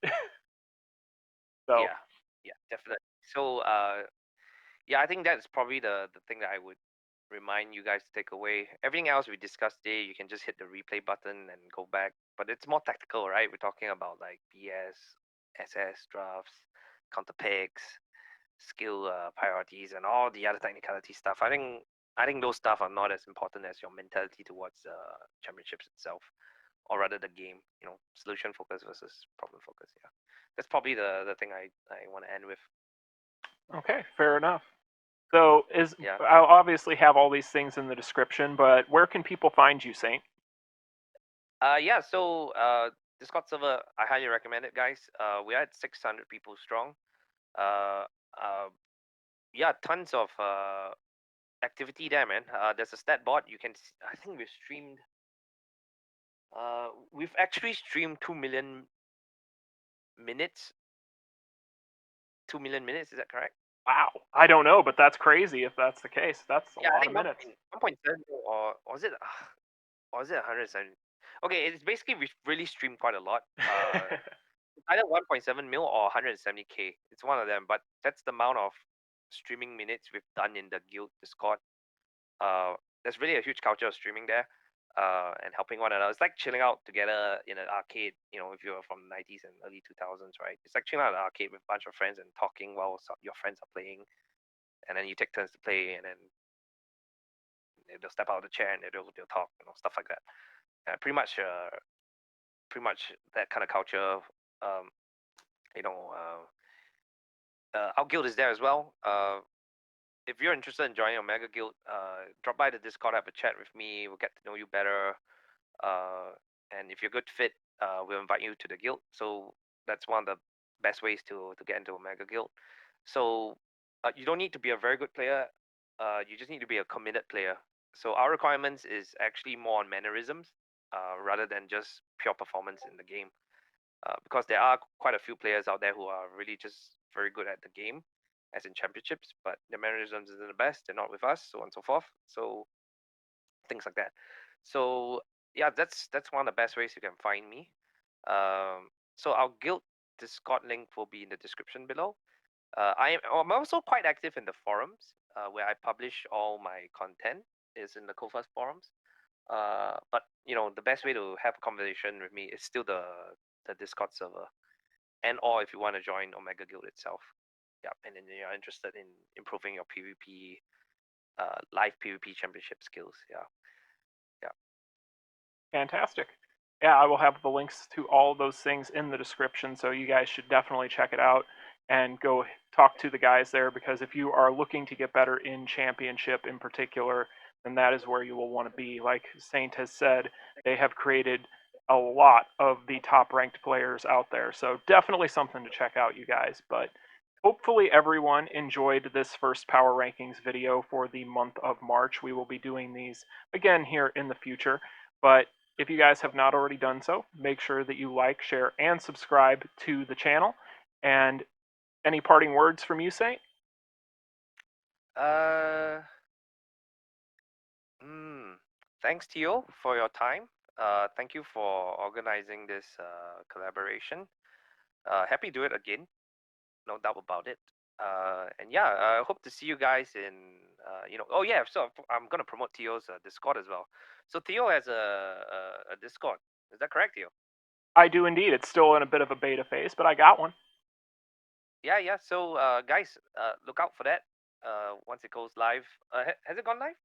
so, Yeah, yeah, definitely. So, yeah, I think that's probably the thing that I would remind you guys to take away. Everything else we discussed today, you can just hit the replay button and go back. But it's more tactical, right? We're talking about like BS, SS drafts, counter picks, skill priorities, and all the other technicality stuff. I think those stuff are not as important as your mentality towards championships itself, or rather the game. Solution focus versus problem focus. Yeah, that's probably the thing I want to end with. okay, fair enough. So, Yeah. I'll obviously have all these things in the description, but where can people find you, Saint? Yeah. So Discord server, I highly recommend it, guys. We are at 600 people strong. Uh, uh, yeah, tons of activity there, man. There's a stat bot. I think we've streamed. We've actually streamed 2 million minutes. 2 million minutes. Is that correct? Wow, I don't know, but that's crazy if that's the case. That's a Yeah, I lot of think minutes. 1.7, or was it? Or was it 107? Okay, it's basically we've really streamed quite a lot. Either 1.7 mil or 170K. It's one of them, but that's the amount of streaming minutes we've done in the guild Discord. Uh, there's really a huge culture of streaming there, and helping one another. It's like chilling out together in an arcade. If you're from the 90s and early 2000s, right? It's like chilling out in an arcade with a bunch of friends and talking while your friends are playing, and then you take turns to play, and then they'll step out of the chair and they'll talk, stuff like that. Pretty much that kind of culture. Um, you know, our guild is there as well. If you're interested in joining Omega Guild, drop by the Discord, have a chat with me. We'll get to know you better. And if you're a good fit, we'll invite you to the guild. So that's one of the best ways to get into Omega Guild. So you don't need to be a very good player. You just need to be a committed player. So our requirements is actually more on mannerisms, rather than just pure performance in the game. Because there are quite a few players out there who are really just very good at the game, as in championships, but their mannerisms isn't the best. They're not with us, so on and so forth. So things like that. So yeah, that's one of the best ways you can find me. So our guild Discord link will be in the description below. I'm also quite active in the forums, where I publish all my content is in the KOF AS forums. But the best way to have a conversation with me is still the Discord server, and or if you want to join Omega Guild itself. Yeah, and then you're interested in improving your PvP, live PvP championship skills. Yeah, yeah. Fantastic. Yeah, I will have the links to all of those things in the description, so you guys should definitely check it out and go talk to the guys there, because if you are looking to get better in championship in particular, then that is where you will want to be. Like Saint has said, they have created a lot of the top ranked players out there, so definitely something to check out, you guys. But hopefully everyone enjoyed this first power rankings video for the month of March. We will be doing these again here in the future, but if you guys have not already done so, make sure that you like, share, and subscribe to the channel. And any parting words from you, Saint? Uh, mm, Thanks to you for your time. Thank you for organizing this collaboration. Happy to do it again. No doubt about it. And yeah, I hope to see you guys in. Oh yeah, so I'm gonna promote Theo's Discord as well. So Theo has a Discord. Is that correct, Theo? I do indeed. It's still in a bit of a beta phase, but I got one. Yeah, yeah. So guys, look out for that. Once it goes live. Has it gone live?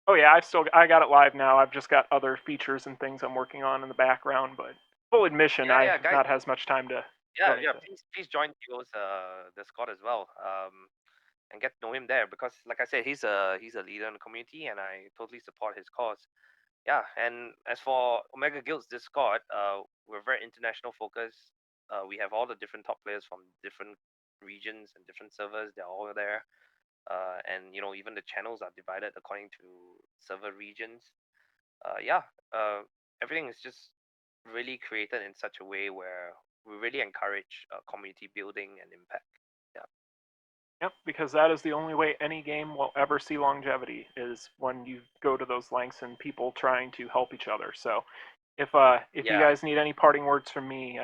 Oh yeah, I got it live now. I've just got other features and things I'm working on in the background, but full admission, Yeah, I yeah, have guys. not had as much time to Yeah, yeah. donate. Please join Theo's Discord as well. And get to know him there because, like I said, he's a leader in the community, and I totally support his cause. Yeah, and as for Omega Guild's Discord, we're very international focused. We have all the different top players from different regions and different servers. They're all there. And even the channels are divided according to server regions. Yeah, everything is just really created in such a way where we really encourage community building and impact. Yeah. Yep, because that is the only way any game will ever see longevity is when you go to those lengths and people trying to help each other. So, if you Yeah. guys need any parting words from me,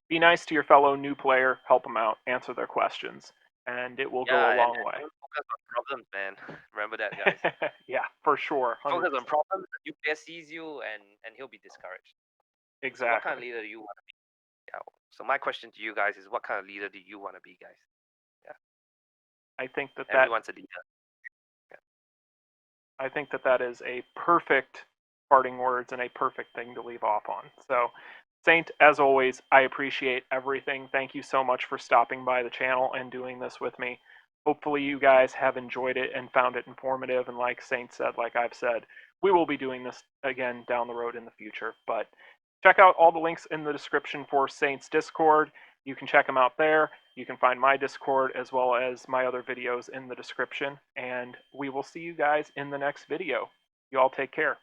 be nice to your fellow new player, help them out, answer their questions, and it will go a Yeah, long and way. don't focus on problems, man. Remember that, guys. Yeah, for sure, Focus 100%. on problems. The new player sees you, and he'll be discouraged. So, what kind of Exactly. leader do you want to be? Yeah. So, my question to you guys is, what kind of leader do you want to be, guys? Yeah. I think that that Everyone's a leader. Yeah. I think that that is a perfect parting words and a perfect thing to leave off on. So, Saint, as always, I appreciate everything. Thank you so much for stopping by the channel and doing this with me. Hopefully, you guys have enjoyed it and found it informative. And like Saint said, like I've said, we will be doing this again down the road in the future. But check out all the links in the description for Saint's Discord. You can check them out there. You can find my Discord as well as my other videos in the description. And we will see you guys in the next video. You all take care.